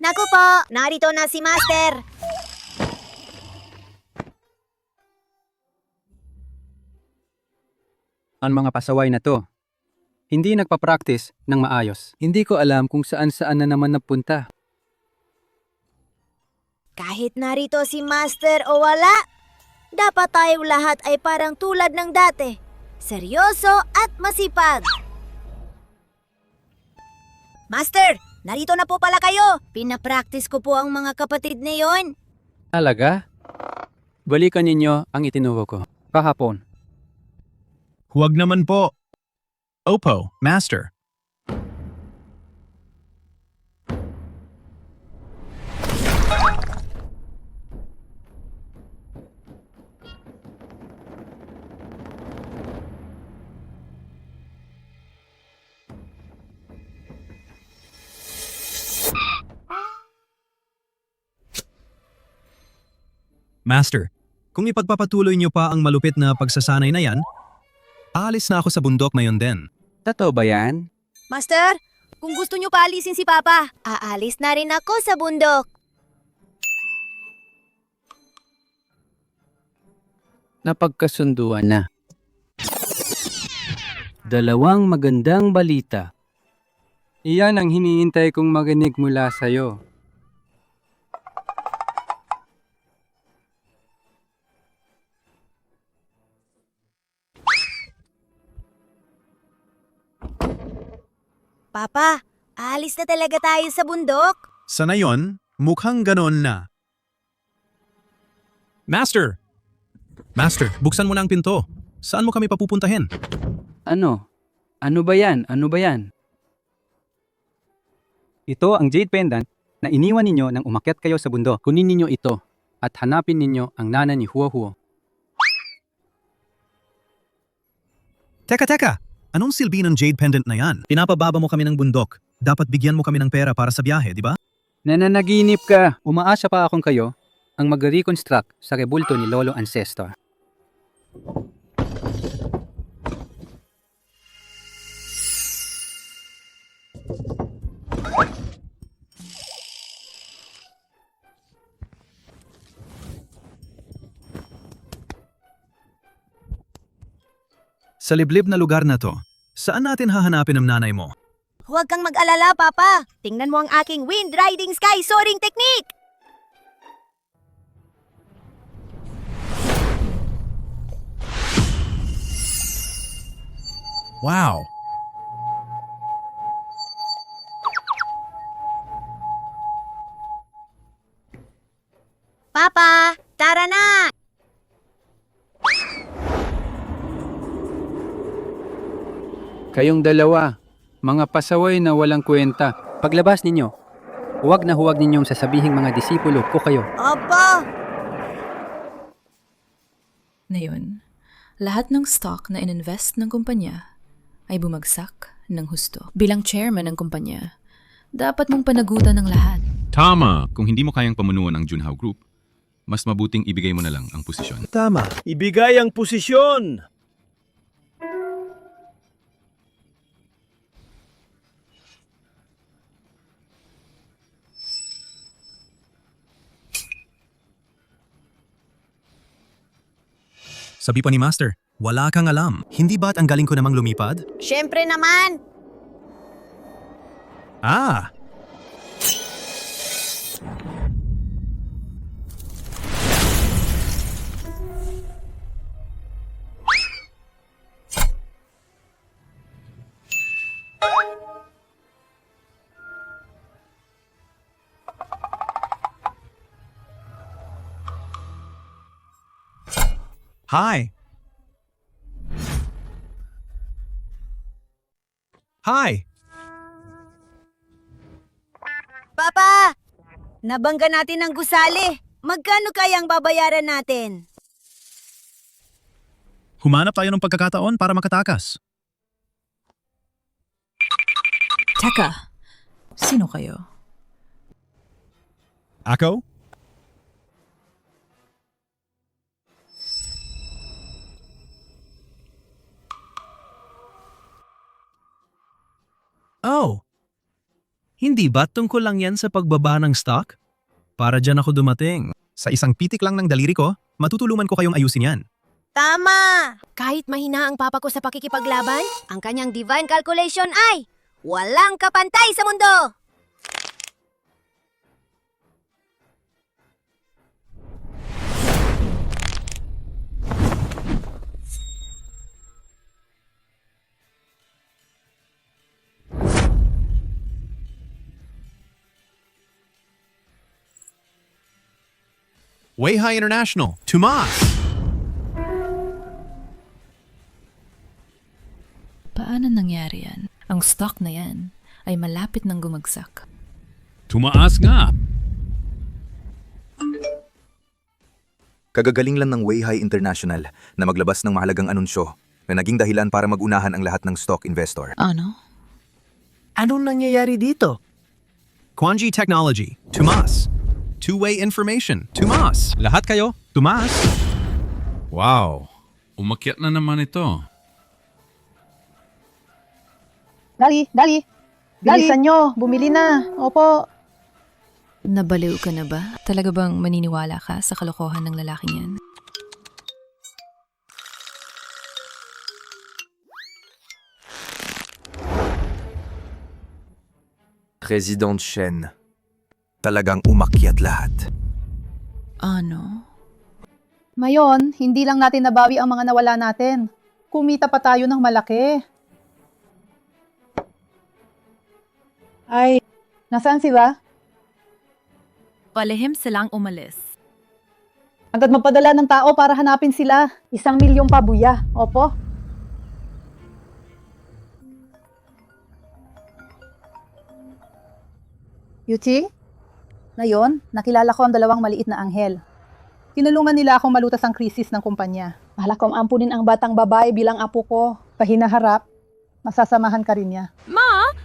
Naku po, narito na si Master. Ang mga pasaway na to, hindi nagpa-practice ng maayos. Hindi ko alam kung saan-saan na naman napunta. Kahit narito si Master o wala, dapat tayong lahat ay parang tulad ng dati. Seryoso at masipag. Master, narito na po pala kayo. Pinapractice ko po ang mga kapatid na yon. Talaga? Balikan ninyo ang itinuro ko kahapon. Huwag naman po. Opo, Master. Master, kung ipagpapatuloy niyo pa ang malupit na pagsasanay na yan, aalis na ako sa bundok ngayon din. Totoo ba yan? Master, kung gusto nyo paalisin si Papa, aalis na rin ako sa bundok. Napagkasunduan na. Dalawang magandang balita. Iyan ang hinihintay kong marinig mula sa'yo. Papa, aalis na talaga tayo sa bundok? Sa ngayon, mukhang ganoon na. Master! Master, buksan mo na ang pinto. Saan mo kami papupuntahin? Ano? Ano ba yan? Ano ba yan? Ito ang jade pendant na iniwan ninyo nang umakyat kayo sa bundok. Kunin ninyo ito at hanapin ninyo ang nana ni Huo Huo. Teka! Anong silbi ng jade pendant na yan? Pinapababa mo kami ng bundok. Dapat bigyan mo kami ng pera para sa biyahe, di ba? Nananaginip ka. Umaasa pa akong kayo ang mag-reconstruct sa rebulto ni Lolo Ancestor. Sa liblib na lugar na to, saan natin hahanapin ang nanay mo? Huwag kang mag-alala, Papa. Tingnan mo ang aking wind riding sky soaring technique. Wow! Papa, tara na! Kayong dalawa, mga pasaway na walang kwenta. Paglabas ninyo, huwag na huwag ninyong sasabihing mga disipulo ko kayo. Opo! Ngayon, lahat ng stock na ininvest ng kumpanya ay bumagsak ng husto. Bilang chairman ng kumpanya, dapat mong panagutan ng lahat. Tama! Kung hindi mo kayang pamunuan ang Junhao Group, mas mabuting ibigay mo na lang ang posisyon. Tama. Ibigay ang posisyon! Sabi pa ni Master, wala kang alam. Hindi ba't ang galing ko namang lumipad? Siyempre naman! Ah! Hi! Hi! Papa! Nabangga natin ang gusali. Magkano kayang babayaran natin? Humanap tayo ng pagkakataon para makatakas. Teka, sino kayo? Ako? Oh! Hindi ba tungkol lang yan sa pagbaba ng stock? Para dyan ako dumating. Sa isang pitik lang ng daliri ko, matutulungan ko kayong ayusin yan. Tama! Kahit mahina ang papa ko sa pakikipaglaban, ang kanyang divine calculation ay walang kapantay sa mundo! Weihai International, Tomas! Paano nangyari yan? Ang stock na yan ay malapit ng gumagsak. Tumaas nga! Kagagaling lang ng Weihai International na maglabas ng mahalagang anunsyo na naging dahilan para magunahan ang lahat ng stock investor. Ano? Anong nangyayari dito? Quanji Technology, Tomas. Two-way information, Tomas. Lahat kayo, Tomas. Wow! Umakyat na naman ito. Dali! Bilisan nyo! Bumili na! Opo! Nabaliw ka na ba? Talaga bang maniniwala ka sa kalokohan ng lalaking yan? President Shen. Talagang umakyat lahat. Ano? Ngayon, hindi lang natin nabawi ang mga nawala natin. Kumita pa tayo ng malaki. Ay, nasaan sila? Palihim silang umalis. Agad magpadala ng tao para hanapin sila. 1 milyong pabuya. Opo. Yuching? Ngayon, nakilala ko ang 2 maliit na anghel. Tinulungan nila akong malutas ang krisis ng kumpanya. Bahala kong ampunin ang batang babae bilang apo ko. Pahinaharap, masasamahan ka rin niya. Ma!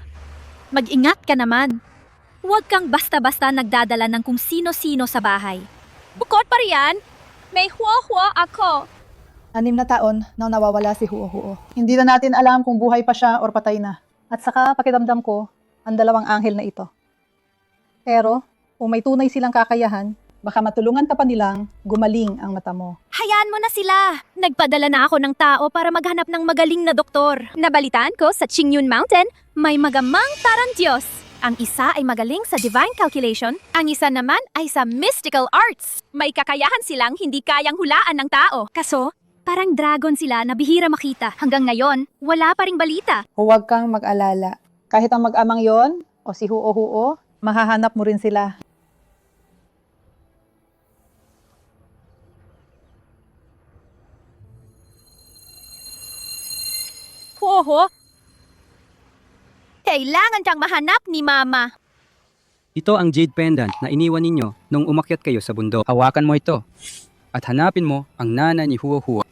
Mag-ingat ka naman. Huwag kang basta-basta nagdadala ng kung sino-sino sa bahay. Bukod pa riyan, may huwa-huwa ako. 6 na taon nang nawawala si Huo-Huo. Hindi na natin alam kung buhay pa siya or patay na. At saka pakiramdam ko, ang 2 anghel na ito. Pero, kung may tunay silang kakayahan, baka matulungan ka pa nilang gumaling ang mata mo. Hayaan mo na sila. Nagpadala na ako ng tao para maghanap ng magaling na doktor. Nabalitaan ko sa Qingyun Mountain, may magamang tarandyos. Ang isa ay magaling sa divine calculation, ang isa naman ay sa mystical arts. May kakayahan silang hindi kayang hulaan ng tao. Kaso, parang dragon sila na bihira makita. Hanggang ngayon, wala pa ring balita. Huwag kang mag-alala. Kahit ang mag-amang yon o si Huo-Huo, mahahanap mo rin sila. Hoho! Kailangan kang mahanap ni Mama. Ito ang jade pendant na iniwan ninyo nung umakyat kayo sa bundok. Hawakan mo ito at hanapin mo ang nana ni Huo-Huo.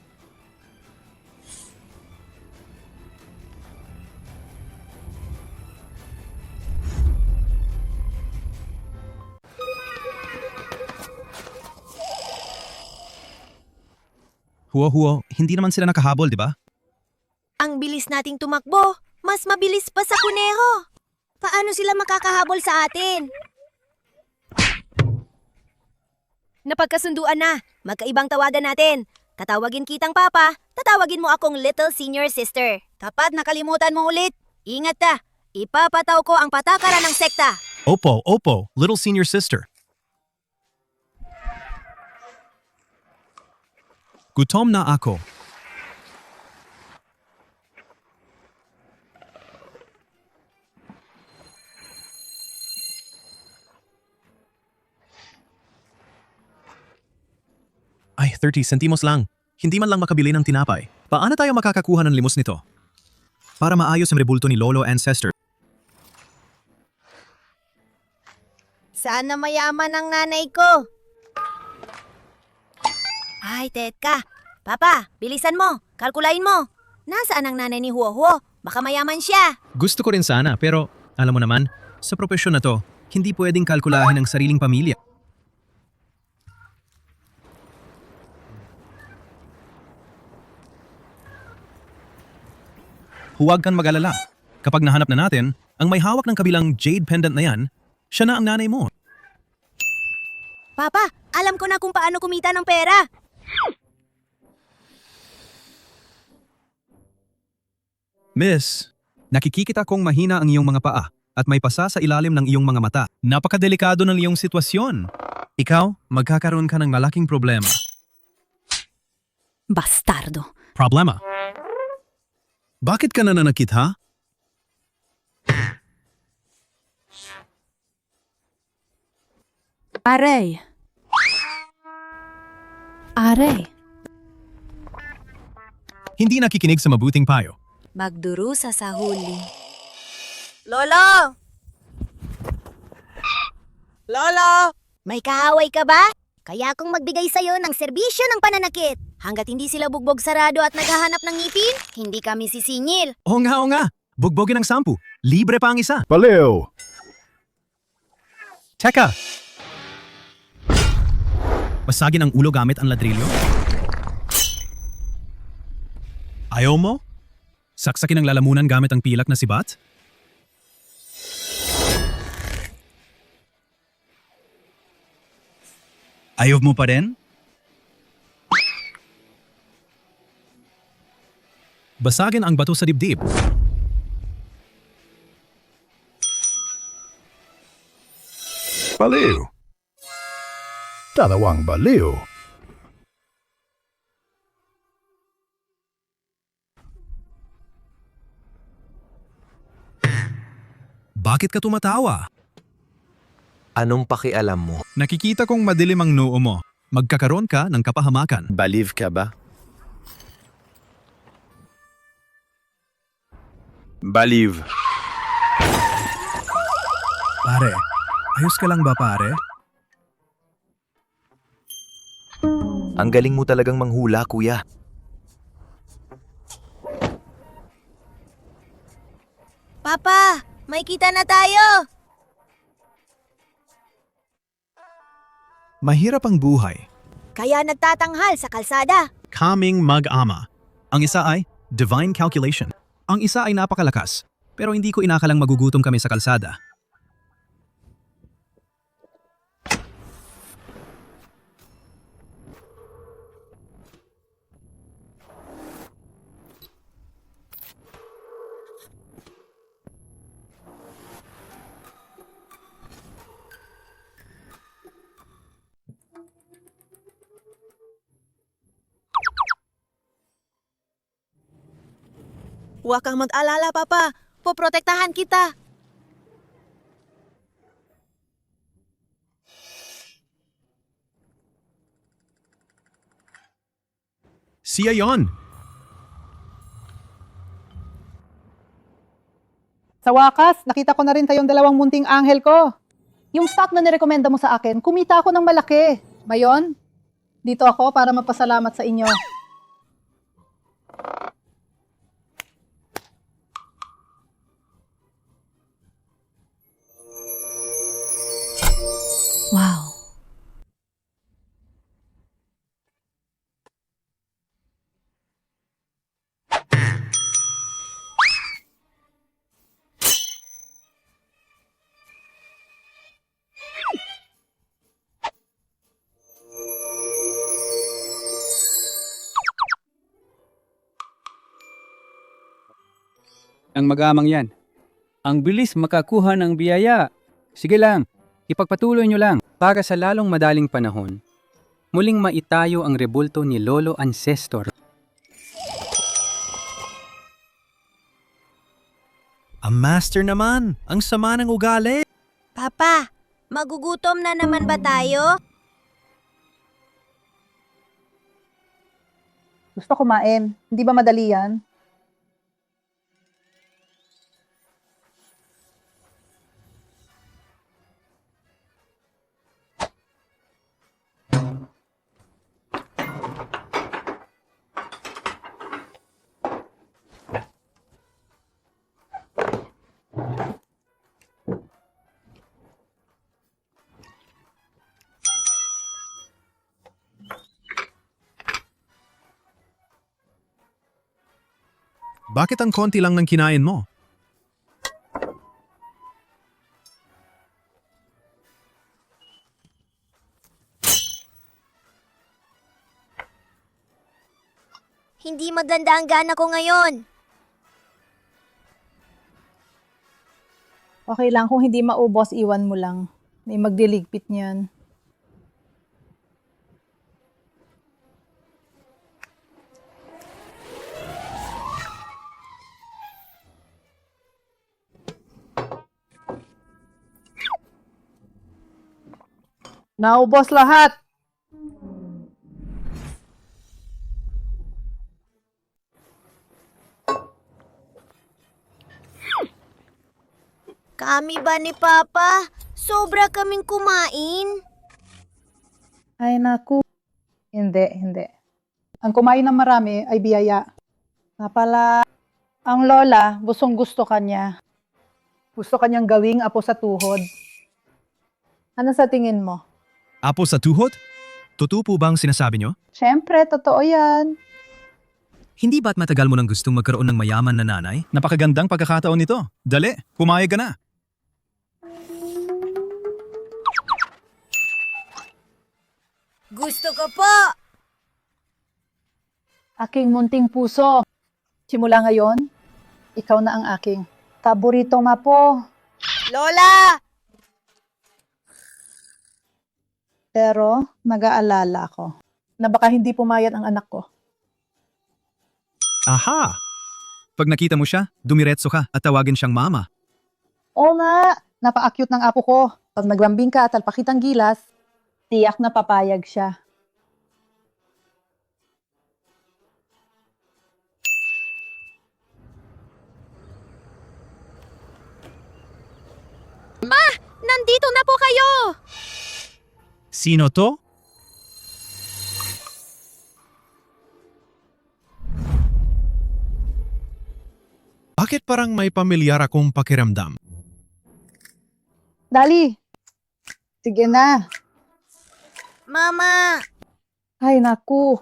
Huo-Huo, hindi naman sila nakahabol, di ba? Ang bilis nating tumakbo, mas mabilis pa sa kuneho. Paano sila makakahabol sa atin? Napagkasunduan na. Magkaibang tawagan natin. Tatawagin kitang papa, tatawagin mo akong little senior sister. Kapag nakalimutan mo ulit, ingat ka. Ipapataw ko ang patakaran ng sekta. Opo, little senior sister. Gutom na ako. Ay, 30 centimos lang. Hindi man lang makabili ng tinapay. Paano tayo makakakuha ng limos nito? Para maayos ang rebulto ni Lolo Ancestor. Sana mayaman ang nanay ko. Ay, Teka. Papa, bilisan mo. Kalkulain mo. Nasaan ang nanay ni Huo-Huo? Baka mayaman siya. Gusto ko rin sana, pero alam mo naman, sa propesyon na to, hindi pwedeng kalkulahin ang sariling pamilya. Huwag kang mag-alala. Kapag nahanap na natin, ang may hawak ng kabilang jade pendant na yan, siya na ang nanay mo. Papa, alam ko na kung paano kumita ng pera. Miss, nakikita kong mahina ang iyong mga paa at may pasa sa ilalim ng iyong mga mata. Napakadelikado ng iyong sitwasyon. Ikaw, magkakaroon ka ng malaking problema. Bastardo. Problema? Bakit ka nananakit, ha? Aray. Aray. Hindi nakikinig sa mabuting payo. Magdurusa sa huli. Lolo! Lolo! May kaaway ka ba? Kaya akong magbigay sa'yo ng serbisyo ng pananakit. Hanggat hindi sila bugbog sarado at naghahanap ng ngipin, hindi kami sisingil. Oo nga. Bugbogin ng 10. Libre pa ang isa. Baliw! Teka! Basagin ang ulo gamit ang ladrilyo? Ayaw mo? Saksakin ang lalamunan gamit ang pilak na sibat? Ayaw mo pa rin? Basagin ang bato sa dibdib. Baliw! Dalawang baliw! Bakit ka tumatawa? Anong pakialam mo? Nakikita kong madilim ang noo mo. Magkakaroon ka ng kapahamakan. Baliw ka ba? Baliw. Pare, ayos ka lang ba pare? Ang galing mo talagang manghula, kuya. Papa, may kita na tayo! Mahirap ang buhay. Kaya nagtatanghal sa kalsada. Kaming mag-ama. Ang isa ay divine calculation. Ang isa ay napakalakas. Pero hindi ko inakalang magugutom kami sa kalsada. Huwag kang mag-alala, Papa. Poprotektahan kita. Siya yon! Sa wakas, nakita ko na rin kayong dalawang munting anghel ko. Yung stock na nirekomenda mo sa akin, kumita ako ng malaki. Mayon, dito ako para magpasalamat sa inyo. Wow. Ang mag-amang yan. Ang bilis makakuha ng biyaya. Sige lang, ipagpatuloy nyo lang para sa lalong madaling panahon. Muling maitayo ang rebulto ni Lolo Ancestor. Ang master naman! Ang sama ng ugali! Papa, magugutom na naman ba tayo? Gusto kumain. Hindi ba madali yan? Bakit ang konti lang ng kinain mo? Hindi maganda ang gana ko ngayon. Okay lang, kung hindi maubos, iwan mo lang. May magdiligpit niyan. Naubos lahat. Kami ba ni Papa? Sobra kaming kumain. Ay naku. Hindi. Ang kumain ng marami ay biyaya. Nga pala, ang lola, gustong gusto kanya. Gusto kanyang gawing apo sa tuhod. Ano sa tingin mo? Apo sa tuhod? Totoo po bang sinasabi nyo? Siyempre, totoo yan. Hindi ba't matagal mo nang gustong magkaroon ng mayaman na nanay? Napakagandang pagkakataon nito. Dali, pumayag ka na. Gusto ko po. Aking munting puso. Simula ngayon, ikaw na ang aking paborito mapo. Lola! Pero mag-aalala ako na baka hindi pumayat ang anak ko. Aha! Pag nakita mo siya, dumiretso ka at tawagin siyang mama. Oo nga, napaka-cute ng apo ko. Pag naglambing ka at talpakitang gilas, tiyak na papayag siya. Nandito na po kayo! Sino to? Bakit parang may pamilyar akong pakiramdam? Dali! Sige na. Mama! Ay naku,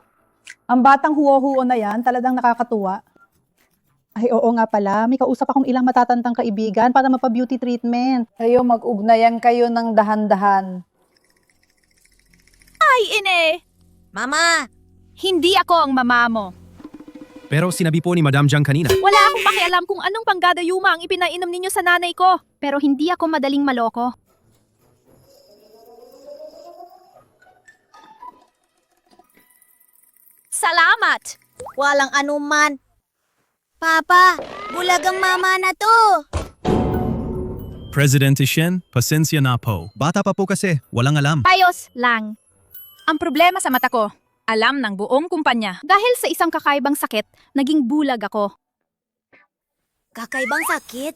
ang batang huo-huo na yan talagang nakakatuwa. Ay oo nga pala, may kausap akong ilang matatandang kaibigan para mapa-beauty treatment. Kayo mag-ugnayan kayo ng dahan-dahan. Ay, ine! Mama! Hindi ako ang mama mo. Pero sinabi po ni Madam Jiang kanina. Wala akong pakialam kung anong panggadayuma ang ipinainom ninyo sa nanay ko. Pero hindi ako madaling maloko. Salamat! Walang anuman. Papa, bulag ang mama na to. Presidente Shen, pasensya na po. Bata pa po kasi, walang alam. Ayos lang. Ang problema sa mata ko, alam ng buong kumpanya. Dahil sa isang kakaibang sakit, naging bulag ako. Kakaibang sakit?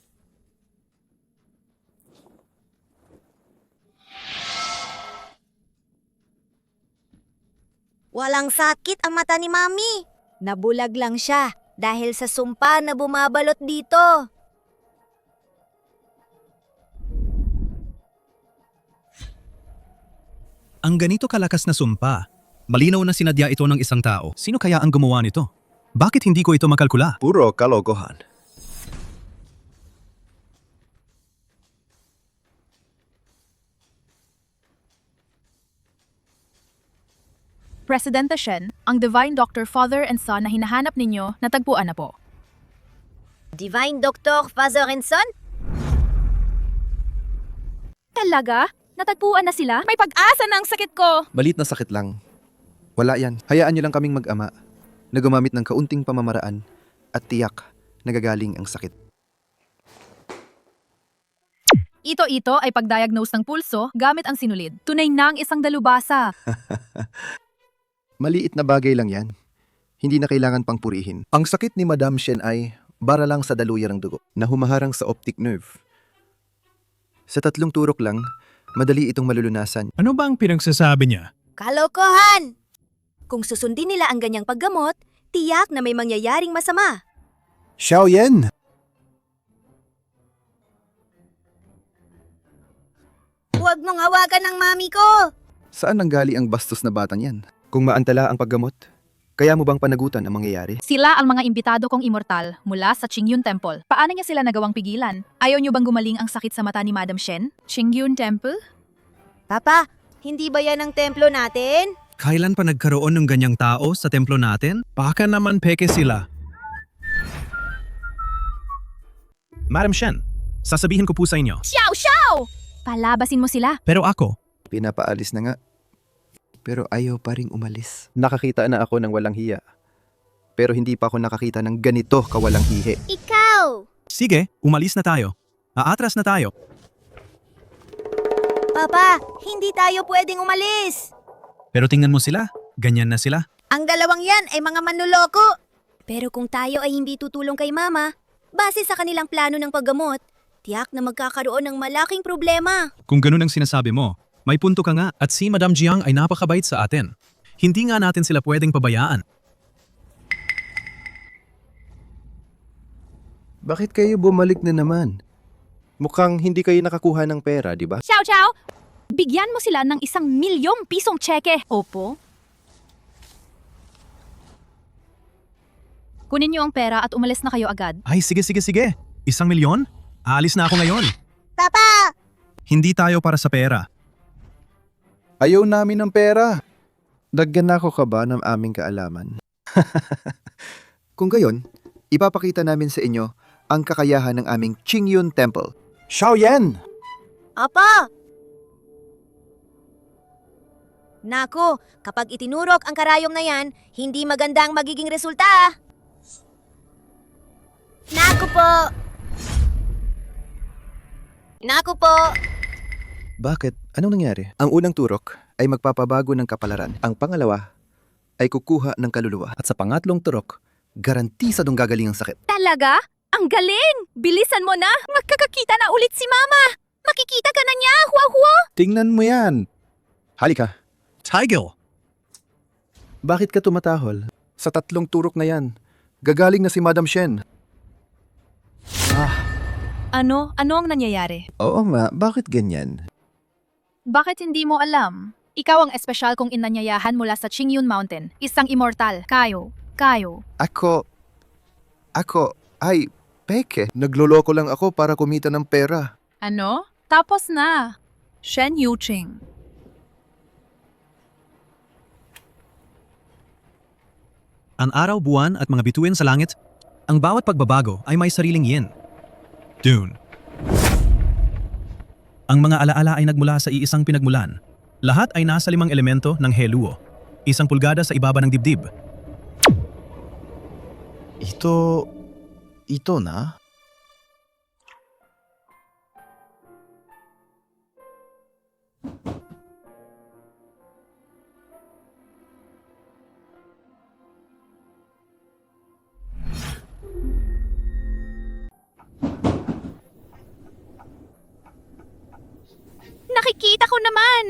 Walang sakit ang mata ni Mami. Nabulag lang siya dahil sa sumpa na bumabalot dito. Ang ganito kalakas na sumpa, malinaw na sinadya ito ng isang tao. Sino kaya ang gumawa nito? Bakit hindi ko ito makalkula? Puro kalokohan. Presidente Shen, ang Divine Doctor Father and Son na hinahanap ninyo, natagpuan na po. Divine Doctor Father and Son? Talaga? Natagpuan na sila? May pag-asa na ang sakit ko! Balit na sakit lang. Wala yan. Hayaan niyo lang kaming mag-ama na gumamit ng kaunting pamamaraan at tiyak nagagaling ang sakit. Ito ay pag-diagnose ng pulso gamit ang sinulid. Tunay na ang isang dalubhasa. Maliit na bagay lang yan. Hindi na kailangan pang purihin. Ang sakit ni Madam Shen ay bara lang sa daluyan ng dugo na humaharang sa optic nerve. Sa 3 turok lang, madali itong malulunasan. Ano ba ang pinagsasabi niya? Kalokohan! Kung susundin nila ang ganyang paggamot, tiyak na may mangyayaring masama. Xiaoyan! Huwag mong hawakan ng mami ko! Saan nanggali ang bastos na batang yan? Kung maantala ang paggamot, kaya mo bang panagutan ang mangyayari? Sila ang mga imbitado kong immortal mula sa Qingyun Temple. Paano niya sila nagawang pigilan? Ayaw niyo bang gumaling ang sakit sa mata ni Madam Shen? Qingyun Temple? Papa, hindi ba yan ang templo natin? Kailan pa nagkaroon ng ganyang tao sa templo natin? Baka naman peke sila. Madam Shen, sasabihin ko po sa inyo. Xiao Xiao! Palabasin mo sila. Pero ako, Pinapaalis na nga. Pero ayaw pa ring umalis. Nakakita na ako ng walang hiya. Pero hindi pa ako nakakita ng ganito kawalang hihi. Ikaw! sige, umalis na tayo. Aatras na tayo. Papa, hindi tayo pwedeng umalis. Pero tingnan mo sila, ganyan na sila. Ang dalawang yan ay mga manloloko. Pero kung tayo ay hindi tutulong kay Mama, base sa kanilang plano ng paggamot, tiyak na magkakaroon ng malaking problema. Kung ganun ang sinasabi mo, may punto ka nga at si Madam Jiang ay napakabait sa atin. Hindi nga natin sila pwedeng pabayaan. Bakit kayo bumalik na naman? Mukhang hindi kayo nakakuha ng pera, di ba? Xiao Xiao! Bigyan mo sila ng 1,000,000 pisong tseke. Opo. Kunin niyo ang pera at umalis na kayo agad. Ay, sige. 1,000,000? Aalis na ako ngayon. Papa! Hindi tayo para sa pera. Ayaw namin ng pera. Daggan ako ka ba ng aming kaalaman? Kung gayon, ipapakita namin sa inyo ang kakayahan ng aming Qingyun Temple. Xiaoyan! Apa! Nako, kapag itinurok ang karayom na yan, hindi maganda ang magiging resulta. Nako po! Nako po! Bakit? Anong nangyari? Ang unang turok ay magpapabago ng kapalaran. Ang pangalawa ay kukuha ng kaluluwa. At sa pangatlong turok, garantisadong gagaling ang sakit. Talaga? Ang galing! Bilisan mo na! Magkakakita na ulit si Mama! Makikita ka na niya, Hua-Hua! Tingnan mo yan! Halika! Tigel! Bakit ka tumatahol? Sa 3 turok na yan, gagaling na si Madam Shen. Ano? Ano ang nangyayari? Oo nga, bakit ganyan? Bakit hindi mo alam? Ikaw ang espesyal kong inanyayahan mula sa Qingyun Mountain. Isang immortal. Kayo. Ako, ay, peke. Nagloloko lang ako para kumita ng pera. Ano? Tapos na. Shen Yuqing. Ang araw, buwan at mga bituin sa langit, ang bawat pagbabago ay may sariling yin. Dune. Ang mga alaala ay nagmula sa iisang pinagmulan. Lahat ay nasa 5 elemento ng Heluo. 1 pulgada sa ibaba ng dibdib. Ito na? Nakikita ko naman!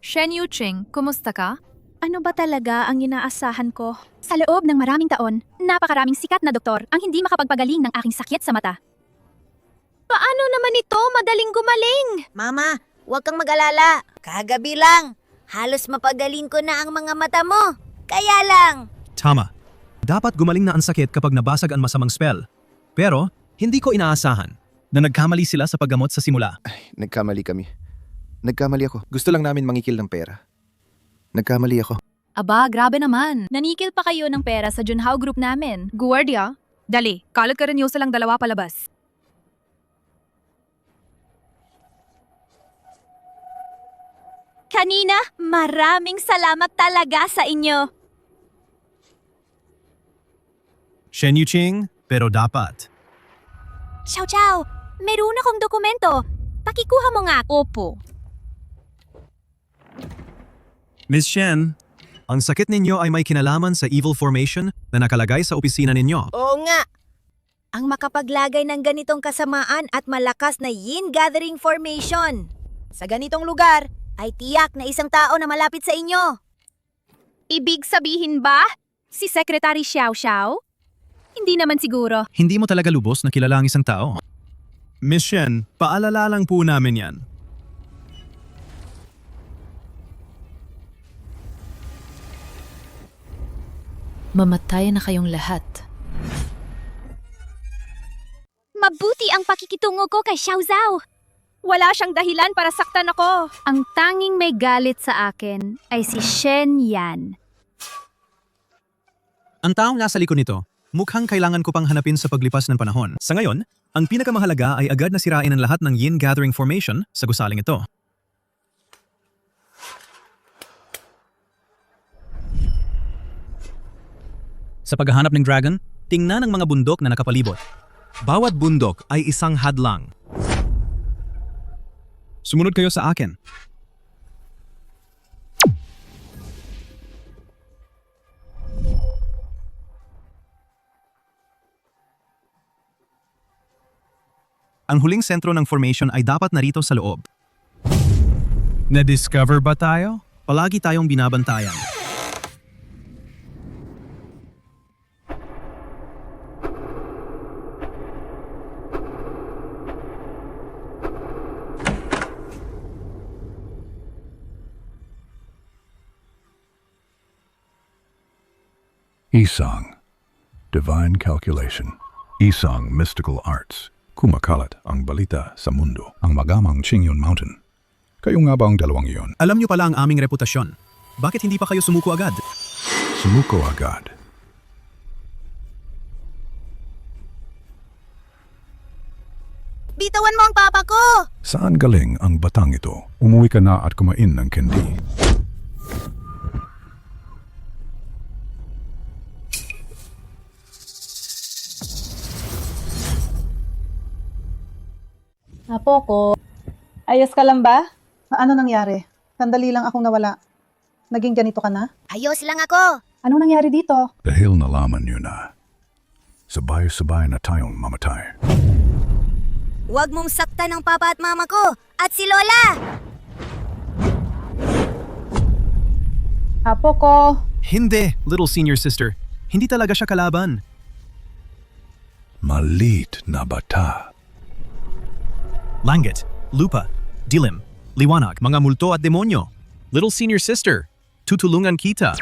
Shen Yuqing, kumusta ka? Ano ba talaga ang inaasahan ko? Sa loob ng maraming taon, napakaraming sikat na doktor ang hindi makapagpagaling ng aking sakit sa mata. Paano naman ito madaling gumaling? Mama, huwag kang mag-alala. Kagabi lang. Halos mapagaling ko na ang mga mata mo. Kaya lang. Tama. Dapat gumaling na ang sakit kapag nabasag ang masamang spell. Pero, hindi ko inaasahan na nagkamali sila sa paggamot sa simula. Nagkamali kami. Nagkamali ako. Gusto lang namin mangikil ng pera. Nagkamali ako. Aba, grabe naman. Nanikil pa kayo ng pera sa Junhao Group namin. Guardia, dali, kalat ka rin yung silang 2 palabas. Kanina, maraming salamat talaga sa inyo. Shen Yuqing, pero dapat. Xiao Xiao, meron akong dokumento. Pakikuha mo nga. Opo. Miss Shen, ang sakit ninyo ay may kinalaman sa evil formation na nakalagay sa opisina ninyo. Oo nga. Ang makapaglagay ng ganitong kasamaan at malakas na yin gathering formation. Sa ganitong lugar, ay tiyak na isang tao na malapit sa inyo. Ibig sabihin ba? Si Secretary Xiao Xiao? Hindi naman siguro. Hindi mo talaga lubos na kilala ang isang tao. Miss Shen, paalala lang po namin yan. Mamatay na kayong lahat. Mabuti ang pakikitungo ko kay Xiao Zhao. Wala siyang dahilan para saktan ako. Ang tanging may galit sa akin ay si Shen Yan. Ang taong nasa likod nito, mukhang kailangan ko pang hanapin sa paglipas ng panahon. Sa ngayon, ang pinakamahalaga ay agad na sirain ang lahat ng Yin Gathering Formation sa gusaling ito. Sa paghahanap ng dragon, tingnan ang mga bundok na nakapalibot. Bawat bundok ay isang hadlang. Sumunod kayo sa akin. Ang huling sentro ng formation ay dapat narito sa loob. Na-discover ba tayo? Palagi tayong binabantayan. Isang, Divine Calculation. Isang Mystical Arts. Kumakalat ang balita sa mundo. Ang magamang Qingyun Mountain. Kayo nga ba ang dalawang iyon? Alam niyo pala ang aming reputasyon. Bakit hindi pa kayo sumuko agad? Sumuko agad. Bitawan mo ang papa ko! Saan galing ang batang ito? Umuwi ka na at kumain ng candy. Apo ko, ayos ka lang ba? Ano nangyari? Sandali lang akong nawala. Naging ganito ka na? Ayos lang ako! Anong nangyari dito? Dahil nalaman niyo na, sabay-sabay na tayong mamatay. Huwag mong saktan ang papa at mama ko! At si Lola! Apo ko, Hindi, little senior sister. Hindi talaga siya kalaban. Malit na bata. Langit, lupa, dilim, liwanag, mga multo at demonyo. Little senior sister, tutulungan kita.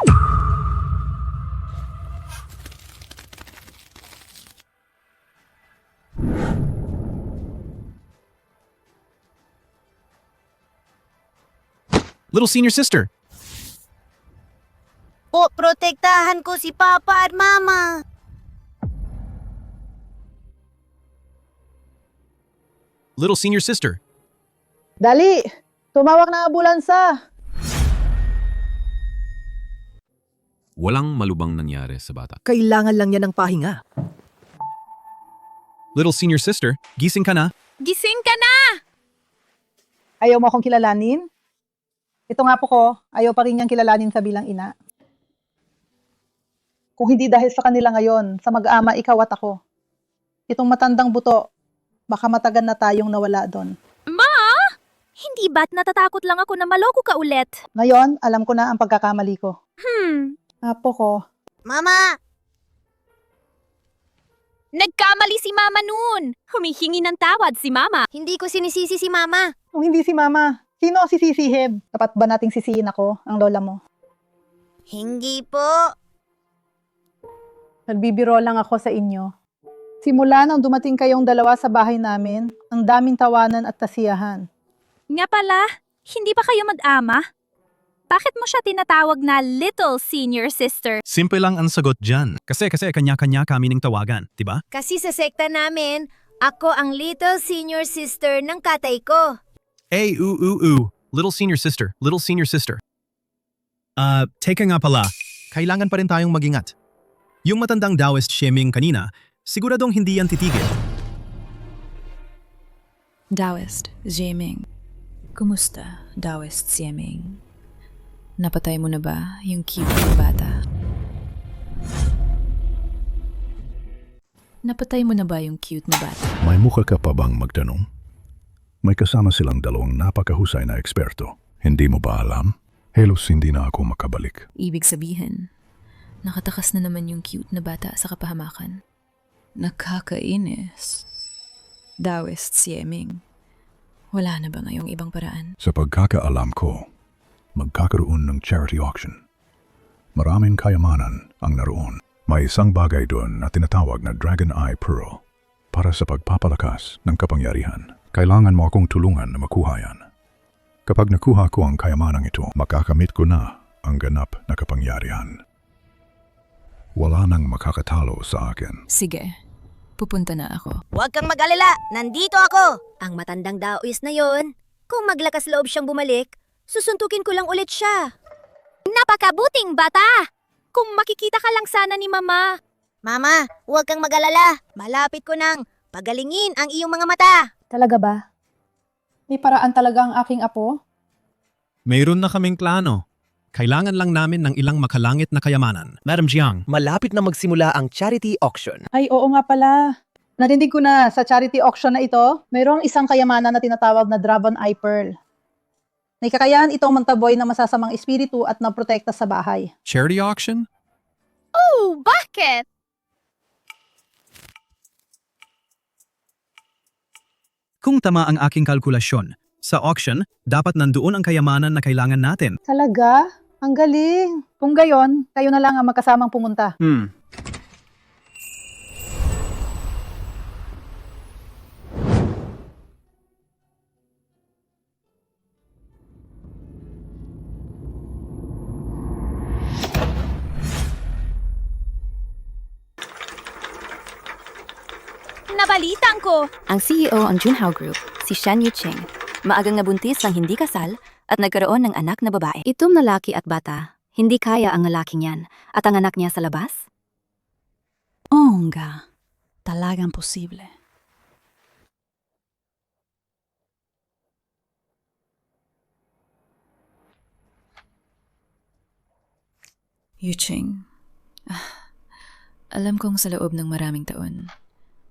Little senior sister, Po, protektahan ko si papa at mama! little senior sister. dali! Tumawag ng ambulansa! Walang malubang nangyari sa bata. Kailangan lang niya ng pahinga. Little senior sister, gising ka na? Gising ka na! Ayaw mo akong kilalanin? Ito nga po ko, ayaw pa rin niyang kilalanin sa bilang ina. Kung hindi dahil sa kanila ngayon, sa mag-ama ikaw at ako. Itong matandang buto, baka matagal na tayong nawala doon. Ma! Hindi ba't natatakot lang ako na maloko ka ulit? Ngayon, alam ko na ang pagkakamali ko. Apo ko, Mama! Nagkamali si Mama noon. Humihingi ng tawad si Mama. Hindi ko sinisisi si mama. kung hindi si mama, sino ang sisisihib? Dapat ba nating sisihin ako, ang lola mo? Hindi po. Nagbibiro lang ako sa inyo. Simula nang dumating kayong dalawa sa bahay namin, ang daming tawanan at tasiyahan. Nga pala, hindi pa kayo mag-ama? Bakit mo siya tinatawag na little senior sister? Simple lang ang sagot dyan. Kasi kanya-kanya kami ng tawagan, diba? Kasi sa sekta namin, ako ang little senior sister ng katay ko. Hey, little senior sister, little senior sister. Teka nga pala, kailangan pa rin tayong magingat. Yung matandang Taoist shaming kanina, siguradong hindi yan titigil. Taoist, Jieming. Kumusta, Taoist Jieming? Napatay mo na ba yung cute na bata? Napatay mo na ba yung cute na bata? May mukha ka pa bang magtanong? May kasama silang dalawang napakahusay na eksperto. Hindi mo ba alam? Halos hindi na ako makabalik. Ibig sabihin, nakatakas na naman yung cute na bata sa kapahamakan. Nakakainis. Taoist Jieming. Wala na ba ngayong ibang paraan? Sa pagkakaalam ko, magkakaroon ng charity auction. Maraming kayamanan ang naroon. May isang bagay doon na tinatawag na Dragon Eye Pearl para sa pagpapalakas ng kapangyarihan. Kailangan mo akong tulungan na makuha yan. Kapag nakuha ko ang kayamanang ito, makakamit ko na ang ganap na kapangyarihan. Wala nang makakatalo sa akin. Sige, pupunta na ako. Huwag kang mag-alala, nandito ako! Ang matandang Daoist na yon, kung maglakas loob siyang bumalik, susuntukin ko lang ulit siya. Napakabuting bata! Kung makikita ka lang sana ni Mama. Mama, huwag kang mag-alala. Malapit ko nang pagalingin ang iyong mga mata. Talaga ba? May paraan talaga ang aking apo? Mayroon na kaming plano. Kailangan lang namin ng ilang makalangit na kayamanan. Madam Jiang, Malapit na magsimula ang charity auction. Ay, oo nga pala. Narinig ko na sa charity auction na ito, mayroong isang kayamanan na tinatawag na Dragon Eye Pearl. May kakayahan itong magtaboy ng masasamang espiritu at naprotekta sa bahay. charity auction? Oh, bakit? Kung tama ang aking kalkulasyon, sa auction, dapat nandoon ang kayamanan na kailangan natin. Talaga? Ang galing. Kung gayon, kayo na lang ang magkasamang pumunta. Nabalitan ko. Ang CEO ng Junhao Group, si Shan Yuqing, maagang nabuntis ng hindi kasal at nagkaroon ng anak na babae. Itong lalaki at bata, hindi kaya ang lalaking yan at ang anak niya sa labas? Oo nga, talagang posible. Yuqing, alam kong sa loob ng maraming taon,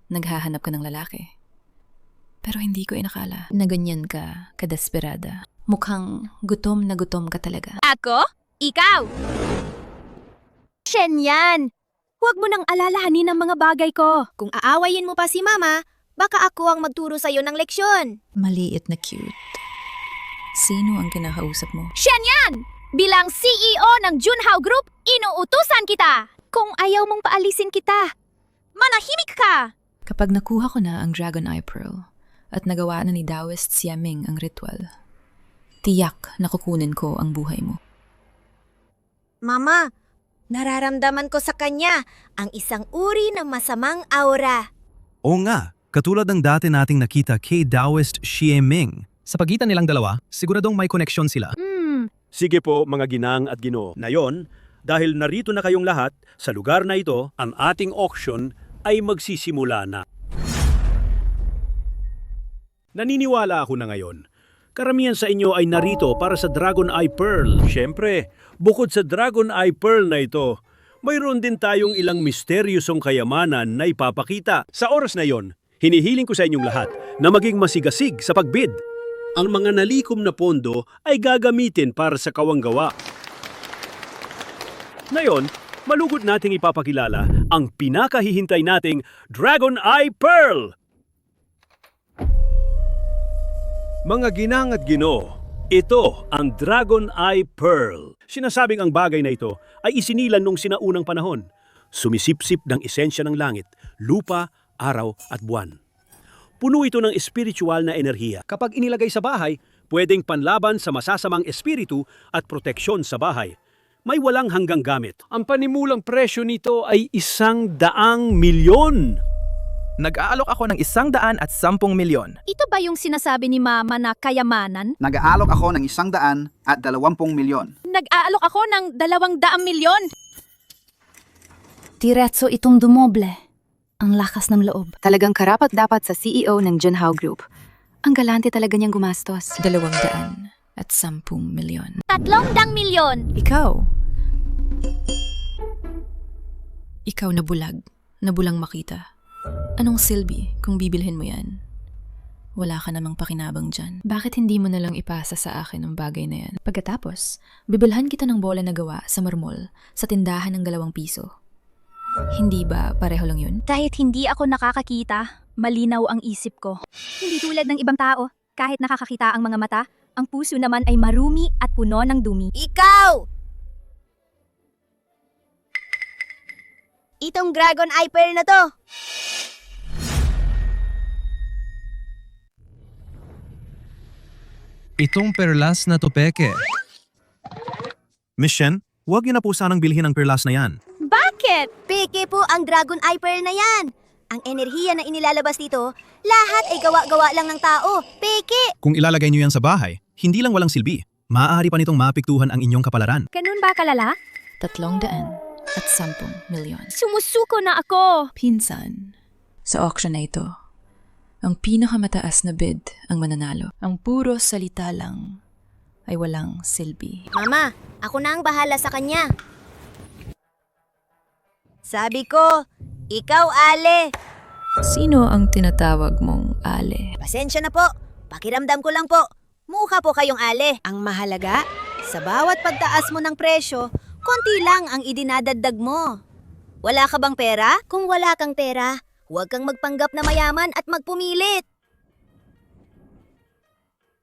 naghahanap ka ng lalaki. Pero hindi ko inakala na ganyan ka, kadesperada. Mukhang gutom na gutom ka talaga. Ako? Ikaw? Shen yan! Huwag mo nang alalahanin ang mga bagay ko. Kung aawayin mo pa si Mama, baka ako ang magturo sa'yo ng leksyon. Maliit na cute. Sino ang kinakausap mo? Shen yan! Bilang CEO ng Junhao Group, inuutusan kita! Kung ayaw mong paalisin kita, manahimik ka! Kapag nakuha ko na ang Dragon Eye Pearl at nagawa na ni Daoist Xiaming ang ritual, tiyak na kukunin ko ang buhay mo. Mama, nararamdaman ko sa kanya ang isang uri ng masamang aura. Oo nga, katulad ng dati nating nakita kay Daoist Xiaming. Sa pagitan nilang dalawa, siguradong may koneksyon sila. Sige po mga ginang at ginoo. Nayon, dahil narito na kayong lahat sa lugar na ito, ang ating auction ay magsisimula na. Naniniwala ako na ngayon. Karamihan sa inyo ay narito para sa Dragon Eye Pearl. Siyempre, bukod sa Dragon Eye Pearl na ito, mayroon din tayong ilang misteryosong kayamanan na ipapakita. Sa oras na yon, hinihiling ko sa inyong lahat na maging masigasig sa pagbid. Ang mga nalikom na pondo ay gagamitin para sa kawanggawa. Ngayon, malugod nating ipapakilala ang pinakahihintay nating Dragon Eye Pearl! Mga ginang at ginoo, ito ang Dragon Eye Pearl. Sinasabing ang bagay na ito ay isinilan nung sinaunang panahon. Sumisipsip ng esensya ng langit, lupa, araw at buwan. Puno ito ng espiritual na enerhiya. Kapag inilagay sa bahay, pwedeng panlaban sa masasamang espiritu at proteksyon sa bahay. May walang hanggang gamit. Ang panimulang presyo nito ay 100 milyon. Nag-aalok ako ng 110 milyon. Ito ba yung sinasabi ni Mama na kayamanan? Nag-aalok ako ng 120 milyon. Nag-aalok ako ng 200 milyon. Diretso itong dumoble. Ang lakas ng loob. Talagang karapat-dapat sa CEO ng Junhao Group. Ang galante talaga niyang gumastos. 210 milyon. 300 milyon. Ikaw nabulag. Nabulang makita. Anong silbi kung bibilhin mo yan? Wala ka namang pakinabang dyan. Bakit hindi mo nalang ipasa sa akin ang bagay na yan? Pagkatapos, bibilhan kita ng bola na gawa sa marmol sa tindahan ng 2 piso. Hindi ba pareho lang yun? Kahit hindi ako nakakakita, malinaw ang isip ko. Hindi tulad ng ibang tao, kahit nakakakita ang mga mata, ang puso naman ay marumi at puno ng dumi. Ikaw! Itong Dragon Eye Pearl na to. Itong perlas na to, Peke. Miss Shen, huwag niyo na po sanang bilhin ang perlas na yan. Bakit? Peke po ang Dragon Eye Pearl na yan. Ang enerhiya na inilalabas dito, lahat ay gawa-gawa lang ng tao. Peke! Kung ilalagay niyo yan sa bahay, hindi lang walang silbi. Maaari pa nitong mapiktuhan ang inyong kapalaran. Ganun ba kalala? 310 milyon. Sumusuko na ako! Pinsan, sa auction na ito, ang pinakamataas na bid ang mananalo. Ang puro salita lang ay walang silbi. Mama, ako na ang bahala sa kanya. Sabi ko, ikaw, Ale. Sino ang tinatawag mong Ale? Pasensya na po. Pakiramdam ko lang po. Mukha po kayong Ale. Ang mahalaga, sa bawat pagtaas mo ng presyo, konti lang ang idinadagdag mo. Wala ka bang pera? Kung wala kang pera, huwag kang magpanggap na mayaman at magpumilit.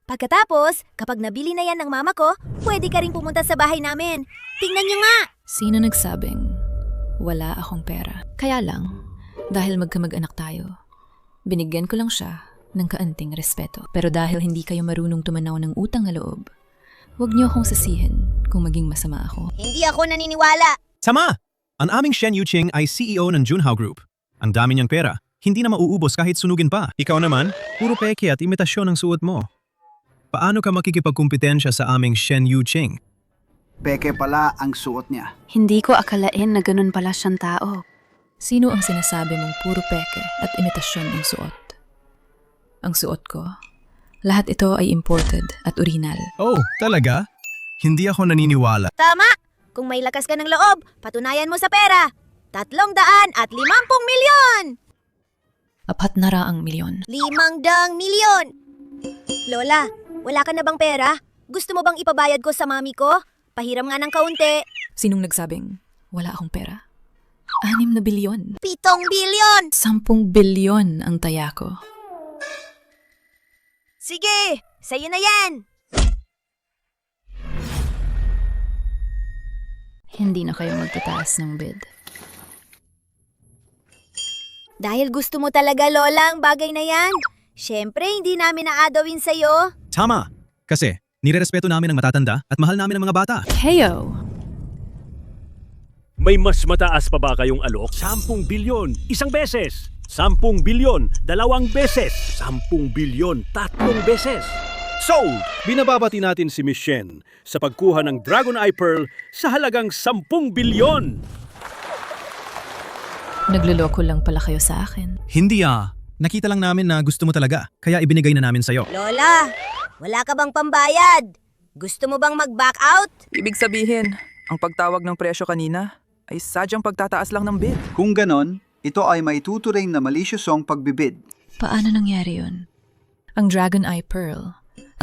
Pagkatapos, kapag nabili na yan ng mama ko, pwede ka rin pumunta sa bahay namin. Tingnan nyo nga! Sino nagsabing wala akong pera? Kaya lang, dahil magkamag-anak tayo, binigyan ko lang siya ng kaanting respeto. Pero dahil hindi kayo marunong tumanaw ng utang na loob, huwag niyo akong sasihin kung maging masama ako. Hindi ako naniniwala. Sama! Ang aming Shen Yuqing ay CEO ng Junhao Group. Ang dami niyang pera, hindi na mauubos kahit sunugin pa. Ikaw naman, puro peke at imitasyon ang suot mo. Paano ka makikipagkumpetensya sa aming Shen Yuqing? Peke pala ang suot niya. Hindi ko akalain na ganun pala siyang tao. Sino ang sinasabi mong puro peke at imitasyon ang suot? Ang suot ko, lahat ito ay imported at original. Oh, talaga? Hindi ako naniniwala. Tama! Kung may lakas ka ng loob, patunayan mo sa pera. 350 milyon! 400 milyon. 500 milyon! Lola, wala ka na bang pera? Gusto mo bang ipabayad ko sa mami ko? Pahiram nga ng kaunti. Sinong nagsabing wala akong pera? 6 na bilyon. 7 bilyon! 10 bilyon ang taya ko. Sige, sa'yo na yan! Hindi na kayo magtataas ng bid. Dahil gusto mo talaga, Lola, ang bagay na yan. Siyempre, hindi namin naadawin sa'yo. Tama! Kasi, nirerespeto namin ang matatanda at mahal namin ang mga bata. Heyo! May mas mataas pa ba kayong alok? 10 bilyon, isang beses. 10 bilyon, 2 beses. 10 bilyon, 3 beses. Sold! Binababati natin si Miss Shen sa pagkuha ng Dragon Eye Pearl sa halagang 10 bilyon. Nagluloko lang pala kayo sa akin. Hindi Nakita lang namin na gusto mo talaga, kaya ibinigay na namin sa'yo. Lola, wala ka bang pambayad? Gusto mo bang mag-back out? Ibig sabihin, ang pagtawag ng presyo kanina ay sadyang pagtataas lang ng bid. Kung ganon, ito ay may tuturing na malisyosong pagbibid. Paano nangyari yun? Ang Dragon Eye Pearl,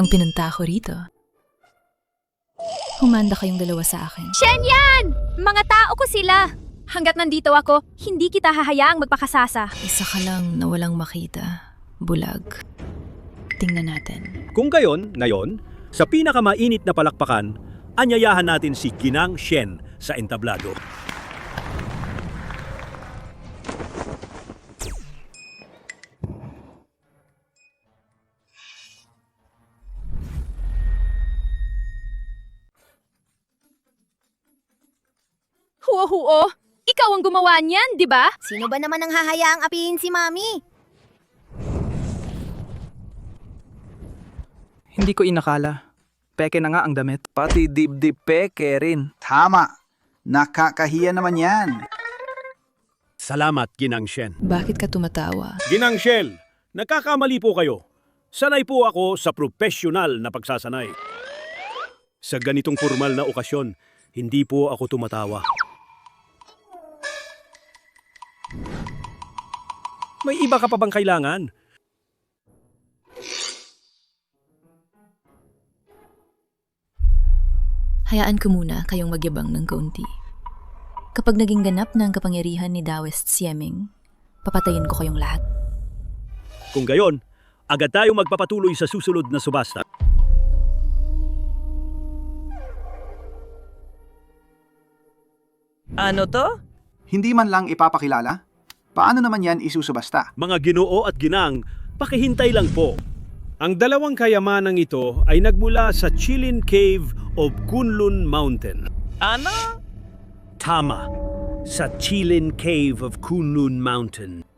ang pinunta ko rito. Humanda kayong dalawa sa akin. Shen yan! Mga tao ko sila! Hanggat nandito ako, hindi kita hahayaang magpakasasa. Isa ka lang na walang makita. Bulag. Tingnan natin. Kung gayon, ngayon, sa pinakamainit na palakpakan, anyayahan natin si Ginang Shen sa entablado. Huo-huo! Ikaw ang gumawa niyan, di ba? Sino ba naman ang hahayaang apihin si Mami? Hindi ko inakala. Peke na nga ang damit. Pati dibdib peke rin. Tama! Nakakahiya naman yan. Salamat, Ginang Shen. Bakit ka tumatawa? Ginang Shen, nagkakamali po kayo. Sanay po ako sa profesional na pagsasanay. Sa ganitong formal na okasyon, hindi po ako tumatawa. May iba ka pa bang kailangan? Hayaan ko muna kayong magyabang ng kaunti. Kapag naging ganap na ang kapangyarihan ni Daoist Sieming, papatayin ko kayong lahat. Kung gayon, agad tayong magpapatuloy sa susunod na subasta. Ano to? Hindi man lang ipapakilala? Paano naman yan isusubasta? Mga Ginoo at Ginang, pakihintay lang po. Ang dalawang kayamanang ito ay nagmula sa Chilin Cave of Kunlun Mountain. Ano? Tama, sa Chilin Cave of Kunlun Mountain.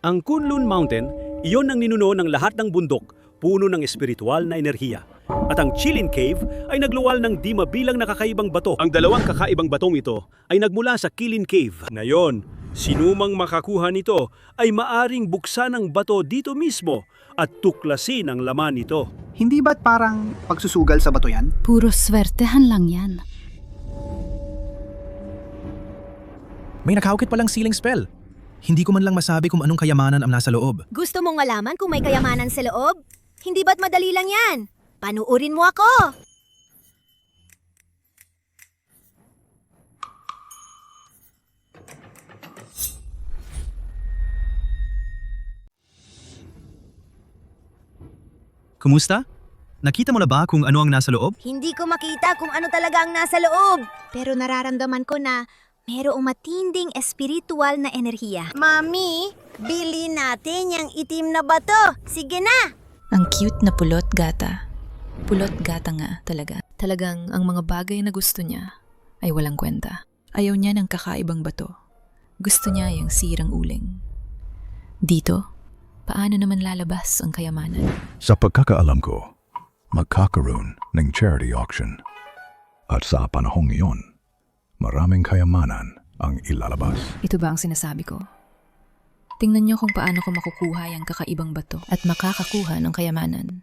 Ang Kunlun Mountain, iyon ang ninuno ng lahat ng bundok, puno ng espiritual na enerhiya. At ang Chilin Cave ay nagluwal ng di mabilang na kakaibang bato. Ang dalawang kakaibang batong ito ay nagmula sa Chilin Cave. Ngayon, sinumang makakuha nito ay maaring buksan ang bato dito mismo at tuklasin ang laman nito. Hindi ba't parang pagsusugal sa bato yan? Puro swertehan lang yan. May nakahukit palang sealing spell. Hindi ko man lang masabi kung anong kayamanan ang nasa loob. Gusto mong malaman kung may kayamanan sa loob? Hindi ba't madali lang yan? Panuurin mo ako! Kumusta? Nakita mo na ba kung ano ang nasa loob? Hindi ko makita kung ano talaga ang nasa loob. Pero nararamdaman ko na mayroong matinding espiritual na enerhiya. Mami, bili natin yung itim na bato. Sige na! Ang cute na pulot gata. Pulot gata nga talaga. Talagang ang mga bagay na gusto niya ay walang kwenta. Ayaw niya ng kakaibang bato. Gusto niya yung sirang uling. Dito, paano naman lalabas ang kayamanan? Sa pagkakaalam ko, magkakaroon ng charity auction. At sa panahong iyon, maraming kayamanan ang ilalabas. Ito ba ang sinasabi ko? Tingnan niyo kung paano ko makukuha yung kakaibang bato at makakakuha ng kayamanan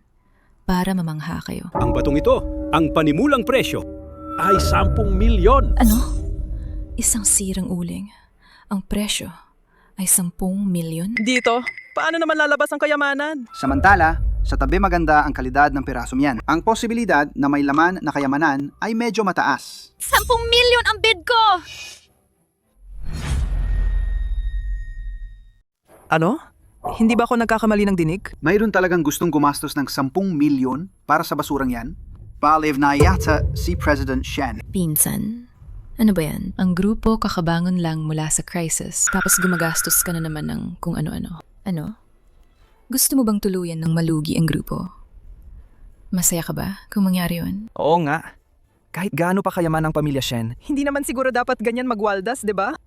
para mamangha kayo. Ang batong ito, ang panimulang presyo, ay 10 milyon. Ano? Isang sirang uling. Ang presyo ay 10 milyon? Dito, paano naman lalabas ang kayamanan? Samantala, sa tabi maganda ang kalidad ng pirasom yan. Ang posibilidad na may laman na kayamanan ay medyo mataas. 10 milyon ang bid ko! Ano? Hindi ba ako nagkakamali ng dinig? Mayroon talagang gustong gumastos ng 10 milyon para sa basurang yan? Baliw na yata si President Shen. Pinsan? Ano ba yan? Ang grupo kakabangon lang mula sa crisis tapos gumagastos ka na naman ng kung ano-ano. Ano? Gusto mo bang tuluyan ng malugi ang grupo? Masaya ka ba kung mangyari yun? Oo nga. Kahit gaano pa kayaman ang pamilya Shen, hindi naman siguro dapat ganyan magwaldas, di ba?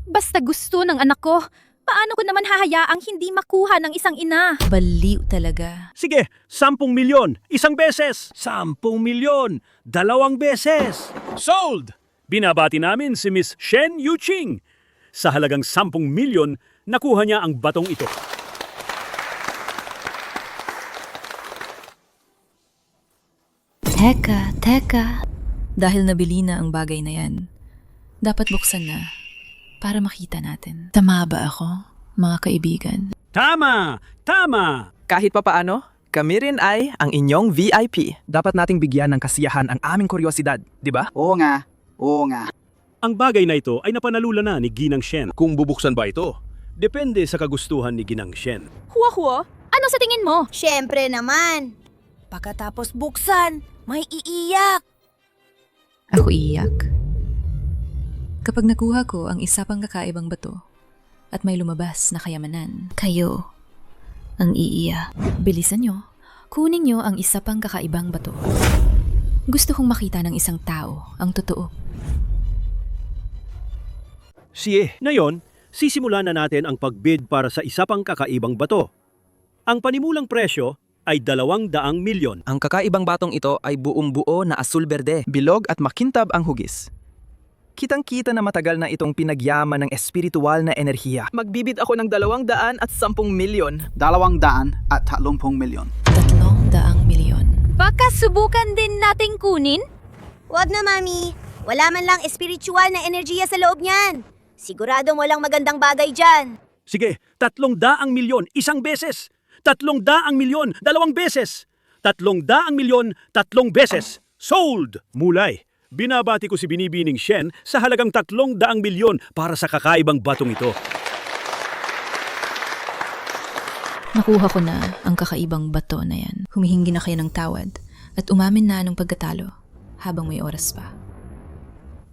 Basta gusto ng anak ko, paano ko naman hahayaang hindi makuha ng isang ina? Baliw talaga. Sige, 10 milyon, isang beses. 10 milyon, 2 beses. Sold! Binabati namin si Miss Shen Yuching. Sa halagang 10 milyon, nakuha niya ang batong ito. Teka. Dahil nabili na ang bagay na yan, dapat buksan na para makita natin. Tama ba ako, mga kaibigan? Tama! Kahit pa paano, kami rin ay ang inyong VIP. Dapat nating bigyan ng kasiyahan ang aming kuryosidad, di ba? Oo nga. Ang bagay na ito ay napanalula na ni Ginang Shen. Kung bubuksan ba ito, depende sa kagustuhan ni Ginang Shen. Huwa, ano sa tingin mo? Siyempre naman. Pagkatapos buksan, may iiyak. Ako iiyak? Kapag nakuha ko ang isa pang kakaibang bato at may lumabas na kayamanan, kayo ang iiyak. Bilisan nyo, kunin nyo ang isa pang kakaibang bato. Gusto kong makita ng isang tao ang totoo. Ngayon, sisimulan na natin ang pagbid para sa isa pang kakaibang bato. Ang panimulang presyo ay 200 milyon. Ang kakaibang batong ito ay buong-buo na asul-berde, bilog at makintab ang hugis. Kitang-kita na matagal na itong pinagyaman ng espiritual na enerhiya. Magbibid ako ng 210 milyon. 230 milyon. 300 milyon. Baka subukan din nating kunin? Wag na, Mami. Wala man lang espiritual na enerhiya sa loob niyan. Siguradong walang magandang bagay dyan. Sige, 300 milyon, isang beses. 300 milyon, 2 beses. 300 milyon, 3 beses. Sold! Mulay, binabati ko si Binibining Shen sa halagang 300 milyon para sa kakaibang batong ito. Nakuha ko na ang kakaibang bato na yan. Humihingi na kayo ng tawad at umamin na ng pagkatalo habang may oras pa.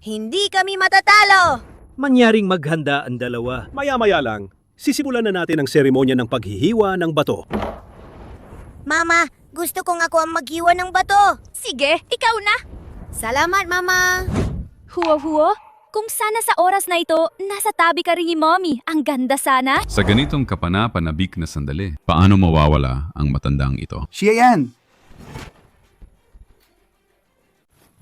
Hindi kami matatalo! Mangyaring maghanda ang dalawa. Maya-maya lang, sisimulan na natin ang seremonya ng paghihiwa ng bato. Mama, gusto kong ako ang maghiwa ng bato. Sige, ikaw na! Salamat, Mama. Huo-huo, kung sana sa oras na ito, nasa tabi ka rin ni Mommy. Ang ganda sana. Sa ganitong kapanapanabik na sandali, paano mawawala ang matandang ito? Siya yan!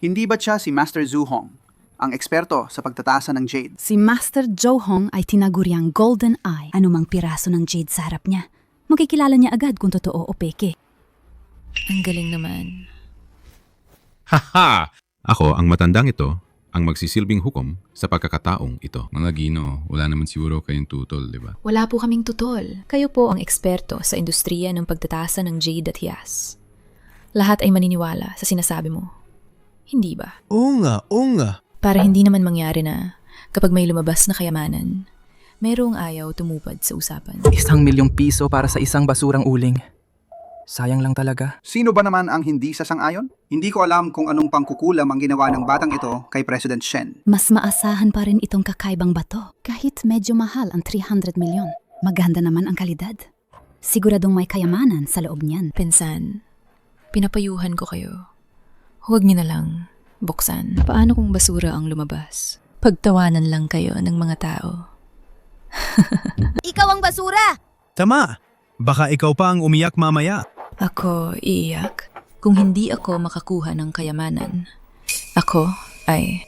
Hindi ba't siya si Master Zhu Hong, ang eksperto sa pagtatasa ng jade? Si Master Zhou Hong ay tinaguriang Golden Eye. Anumang piraso ng jade sa harap niya, makikilala niya agad kung totoo o peke. Ang galing naman. Haha! Ako, ang matandang ito, ang magsisilbing hukom sa pagkakataong ito. Mga Gino, wala naman siguro kayong tutol, di ba? Wala po kaming tutol. Kayo po ang eksperto sa industriya ng pagtatasa ng jade at hiyas. Lahat ay maniniwala sa sinasabi mo. Hindi ba? Oo nga. Para hindi naman mangyari na kapag may lumabas na kayamanan, merong ayaw tumupad sa usapan. 1,000,000 piso para sa isang basurang uling. Sayang lang talaga. Sino ba naman ang hindi sasang-ayon? Hindi ko alam kung anong pangkukulam ang ginawa ng batang ito kay President Shen. Mas maasahan pa rin itong kakaibang bato. Kahit medyo mahal ang 300 milyon, maganda naman ang kalidad. Siguradong may kayamanan sa loob niyan. Pinsan, pinapayuhan ko kayo. Huwag niyo na lang buksan. Paano kung basura ang lumabas? Pagtawanan lang kayo ng mga tao. Ikaw ang basura! Tama! Baka ikaw pa ang umiyak mamaya. Ako iiyak kung hindi ako makakuha ng kayamanan. Ako ay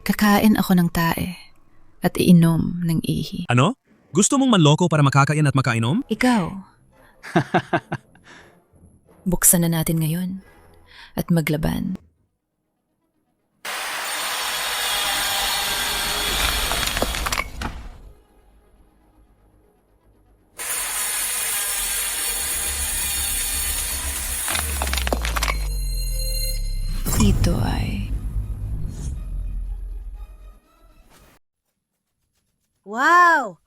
kakain ako ng tae at iinom ng ihi. Ano? Gusto mong manloko para makakain at makainom? Ikaw. Buksan na natin ngayon at maglaban. Ito ay... Wow!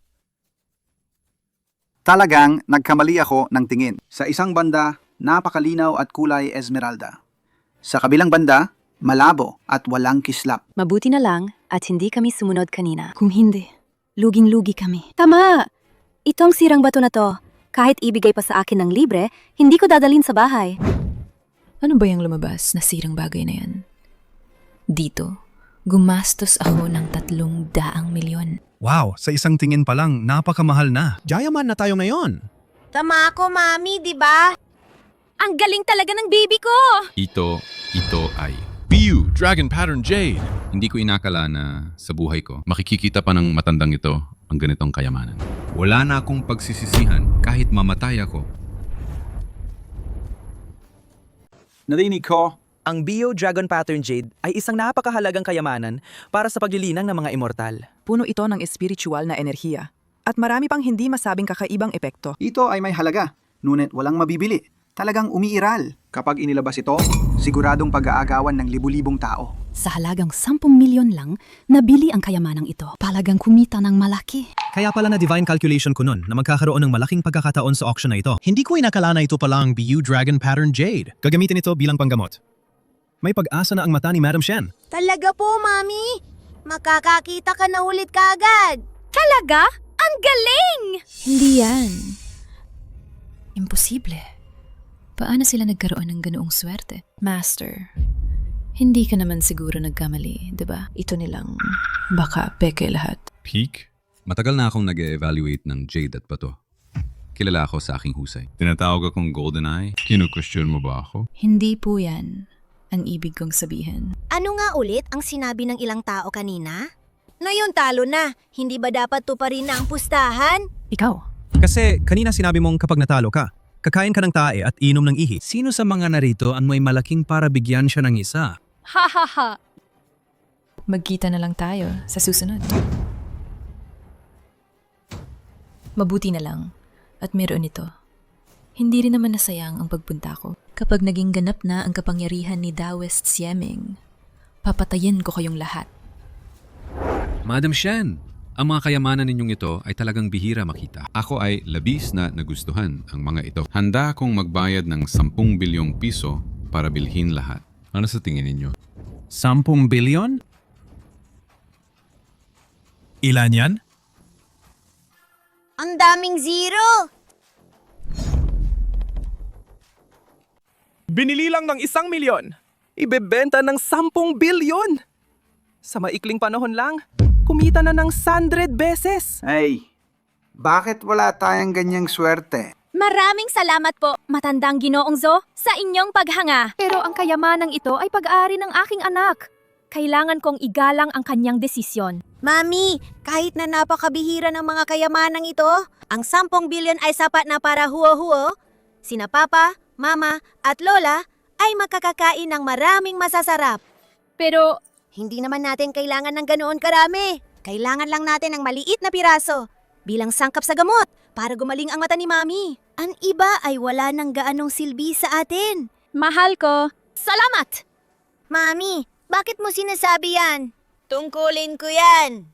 Talagang nagkamali ako ng tingin. Sa isang banda, napakalinaw at kulay esmeralda. Sa kabilang banda, malabo at walang kislap. Mabuti na lang at hindi kami sumunod kanina. Kung hindi, luging-lugi kami. Tama! Itong sirang bato na to, kahit ibigay pa sa akin ng libre, hindi ko dadalhin sa bahay. Ano ba yung lumabas na sirang bagay na yan? Dito, gumastos ako ng 300 milyon. Wow, sa isang tingin pa lang, napakamahal na. Jayaman na tayo ngayon. Tama ako, Mami, di ba? Ang galing talaga ng baby ko! Ito ay BU Dragon Pattern Jade. Hindi ko inakala na sa buhay ko, makikikita pa ng matandang ito ang ganitong kayamanan. Wala na akong pagsisisihan kahit mamatay ako. Narinig ko, Ang Bio Dragon Pattern Jade ay isang napakahalagang kayamanan para sa paglilinang ng mga immortal. Puno ito ng espiritual na enerhiya at marami pang hindi masabing kakaibang epekto. ito ay may halaga, ngunit walang mabibili. Talagang umiiral. Kapag inilabas ito, siguradong pag-aagawan ng libu-libong tao. Sa halagang 10 milyon lang, nabili ang kayamanang ito. Palagang kumita ng malaki. Kaya pala na divine calculation ko nun na magkakaroon ng malaking pagkakataon sa auction na ito. Hindi ko inakala na ito pala ang BU Dragon Pattern Jade. Gagamitin ito bilang panggamot. May pag-asa na ang mata ni Madam Shen. Talaga po, Mami. Makakakita ka na ulit kaagad. Talaga? Ang galing! Hindi yan. Imposible. Paano sila nagkaroon ng ganoong swerte? Master, hindi ka naman siguro nagkamali, di ba? Ito nilang baka peke lahat. Peak? Matagal na akong nag-evaluate ng Jade at Bato. Kilala ako sa aking husay. Tinatawag akong Golden Eye. Kinu-question mo ba ako? Hindi po yan ang ibig kong sabihin. Ano nga ulit ang sinabi ng ilang tao kanina? Ngayon talo na. Hindi ba dapat tuparin na ang pustahan? Ikaw? Kasi kanina sinabi mong kapag natalo ka, kakain ka ng tae at inom ng ihi. Sino sa mga narito ang may malaking para bigyan siya ng isa? Ha ha ha! Magkita na lang tayo sa susunod. Mabuti na lang at meron ito. Hindi rin naman nasayang ang pagpunta ko. Kapag naging ganap na ang kapangyarihan ni Daoist Sieming, papatayin ko kayong lahat. Madam Shen, ang mga kayamanan ninyong ito ay talagang bihira makita. Ako ay labis na nagustuhan ang mga ito. Handa akong magbayad ng 10 bilyong piso para bilhin lahat. Ano sa tingin ninyo? 10 bilyon? Ilan yan? Ang daming zero! Binili lang ng 1 milyon. Ibebenta ng 10 bilyon. Sa maikling panahon lang, kumita na ng 100 beses. Hey, bakit wala tayong ganyang swerte? Maraming salamat po, matandang Ginoong Zo, sa inyong paghanga. Pero ang kayamanang ito ay pag-aari ng aking anak. Kailangan kong igalang ang kanyang desisyon. Mami, kahit na napakabihira ng mga kayamanang ito, ang 10 bilyon ay sapat na para huo-huo. Sina Papa, Mama at Lola ay makakakain ng maraming masasarap. Pero Hindi naman natin kailangan ng ganoon karami. Kailangan lang natin ng maliit na piraso bilang sangkap sa gamot para gumaling ang mata ni Mami. Ang iba ay wala nang gaanong silbi sa atin. mahal ko, salamat! Mami, bakit mo sinasabi yan? Tungkulin ko yan.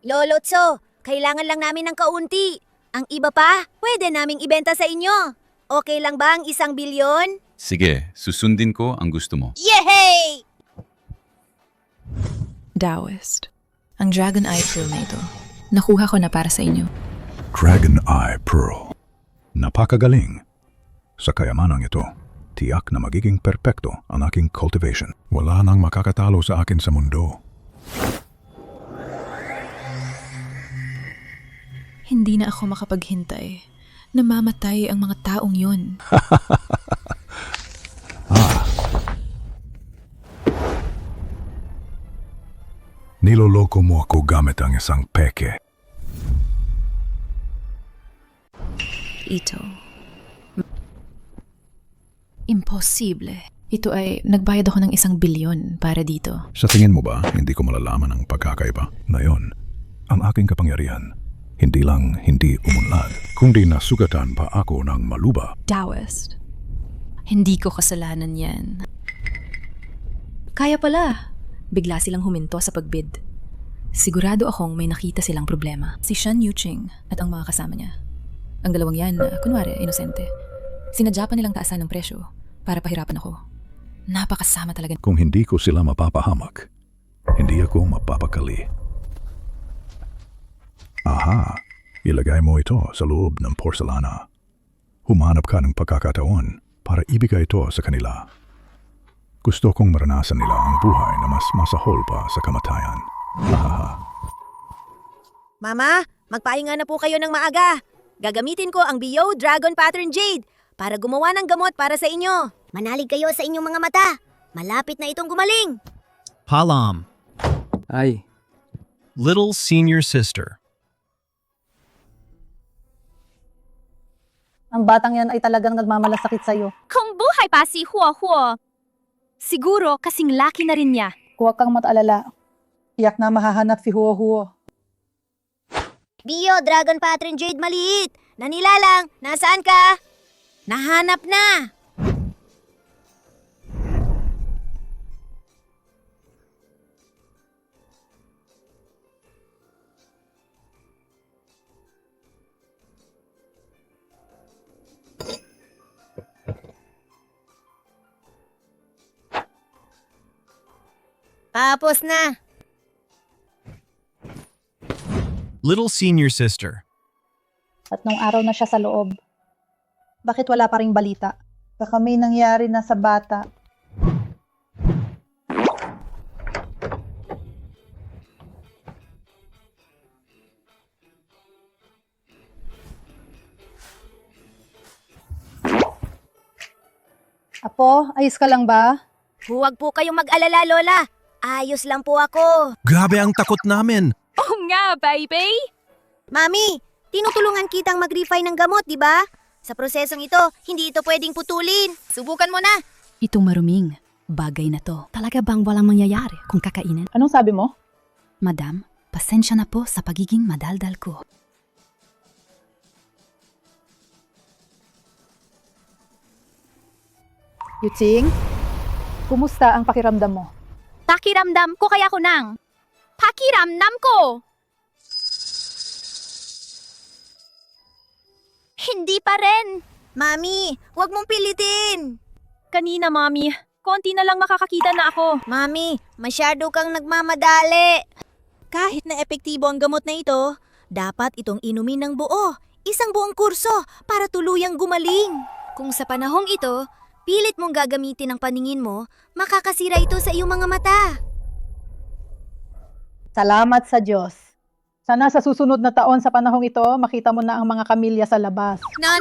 Lolo Tso, kailangan lang namin ng kaunti. Ang iba pa, pwede naming ibenta sa inyo. Okay lang ba ang 1 bilyon? Sige, susundin ko ang gusto mo. Yehey! Taoist. Ang Dragon Eye Pearl na ito, nakuha ko na para sa inyo. Dragon Eye Pearl. Napakagaling. Sa kayamanang ito, tiyak na magiging perpekto ang aking cultivation. Wala nang makakatalo sa akin sa mundo. Hindi na ako makapaghintay. Namamatay ang mga taong yun. Niloloko mo ako gamit ang isang peke. Ito. Imposible. Ito ay, nagbayad ako ng 1 bilyon para dito. Sa tingin mo ba, hindi ko malalaman ang pagkakaiba? Ngayon, ang aking kapangyarihan, hindi lang hindi umunlad, kundi nasugatan pa ako ng maluba. Taoist. Hindi ko kasalanan yan. Kaya pala. Bigla silang huminto sa pagbid. Sigurado akong may nakita silang problema. Si Shan Yuching at ang mga kasama niya. Ang dalawang yan, kunwari, inosente. Sinadya pa nilang taasan ng presyo para pahirapan ako. Napakasama talaga. Kung hindi ko sila mapapahamak, hindi ako mapapakali. Aha, ilagay mo ito sa loob ng porselana. Humanap ka ng pagkakataon para ibigay ito sa kanila. Gusto kong maranasan nila ang buhay na mas masahol pa sa kamatayan. Mama, magpahinga na po kayo ng maaga. Gagamitin ko ang Bio Dragon Pattern Jade para gumawa ng gamot para sa inyo. Manalig kayo sa inyong mga mata. Malapit na itong gumaling. Palam, Ay, little senior sister. Ang batang yan ay talagang nagmamalasakit sa'yo. Kung buhay pa si Huo, siguro kasing laki na rin niya. Huwag kang matalala. Tiyak na mahahanap si Huo-Huo. Bio Dragon Pattern Jade maliit. Nanilalang, nasaan ka? Nahanap na. Tapos na. Little senior sister. At nung araw na siya sa loob, bakit wala pa ring balita? Baka may nangyari na sa bata. Apo, ayos ka lang ba? Huwag po kayong mag-alala, Lola. Ayos lang po ako. Grabe ang takot namin. Oo nga, baby! Mami, tinutulungan kitang mag-refine ng gamot, di ba? Sa prosesong ito, hindi ito pwedeng putulin. Subukan mo na. Itong maruming bagay na to. Talaga bang walang mangyayari kung kakainin? Anong sabi mo? Madam, pasensya na po sa pagiging madaldal ko. Yuching, kumusta ang pakiramdam mo? Pakiramdam ko kaya ko nang. Pakiramdam ko! Hindi pa rin. Mami, huwag mong pilitin. Kanina, Mami, konti na lang makakakita na ako. Mami, masyado kang nagmamadali. Kahit na epektibo ang gamot na ito, dapat itong inumin ng buo. Isang buong kurso para tuluyang gumaling. Kung sa panahong ito, pilit mong gagamitin ang paningin mo, makakasira ito sa iyong mga mata. Salamat sa Diyos. Sana sa susunod na taon sa panahong ito, makita mo na ang mga kamilya sa labas. No.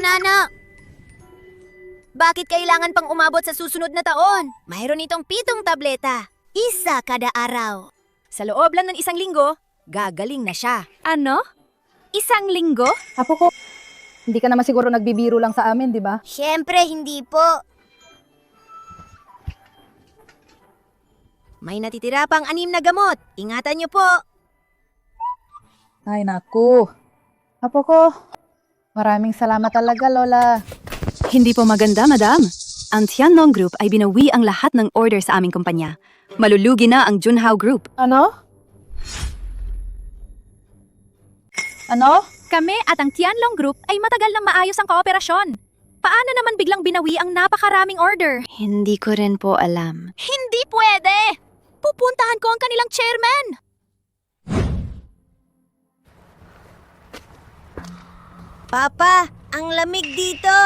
Bakit kailangan pang umabot sa susunod na taon? Mayroon itong 7 tableta. Isa kada araw. Sa loob lang ng 1 linggo, gagaling na siya. Ano? 1 linggo? Apo ko, hindi ka naman siguro nagbibiro lang sa amin, di ba? Siyempre, hindi po. May natitira pang 6 na gamot. Ingatan niyo po. Ay, naku. Apo ko, maraming salamat talaga, Lola. Hindi po maganda, madam. Ang Tianlong Group ay binawi ang lahat ng order sa aming kumpanya. Malulugi na ang Junhao Group. Ano? Ano? Kami at ang Tianlong Group ay matagal nang maayos ang kooperasyon. Paano naman biglang binawi ang napakaraming order? Hindi ko rin po alam. Hindi pwede! Pupuntahan ko ang kanilang chairman! Papa, ang lamig dito.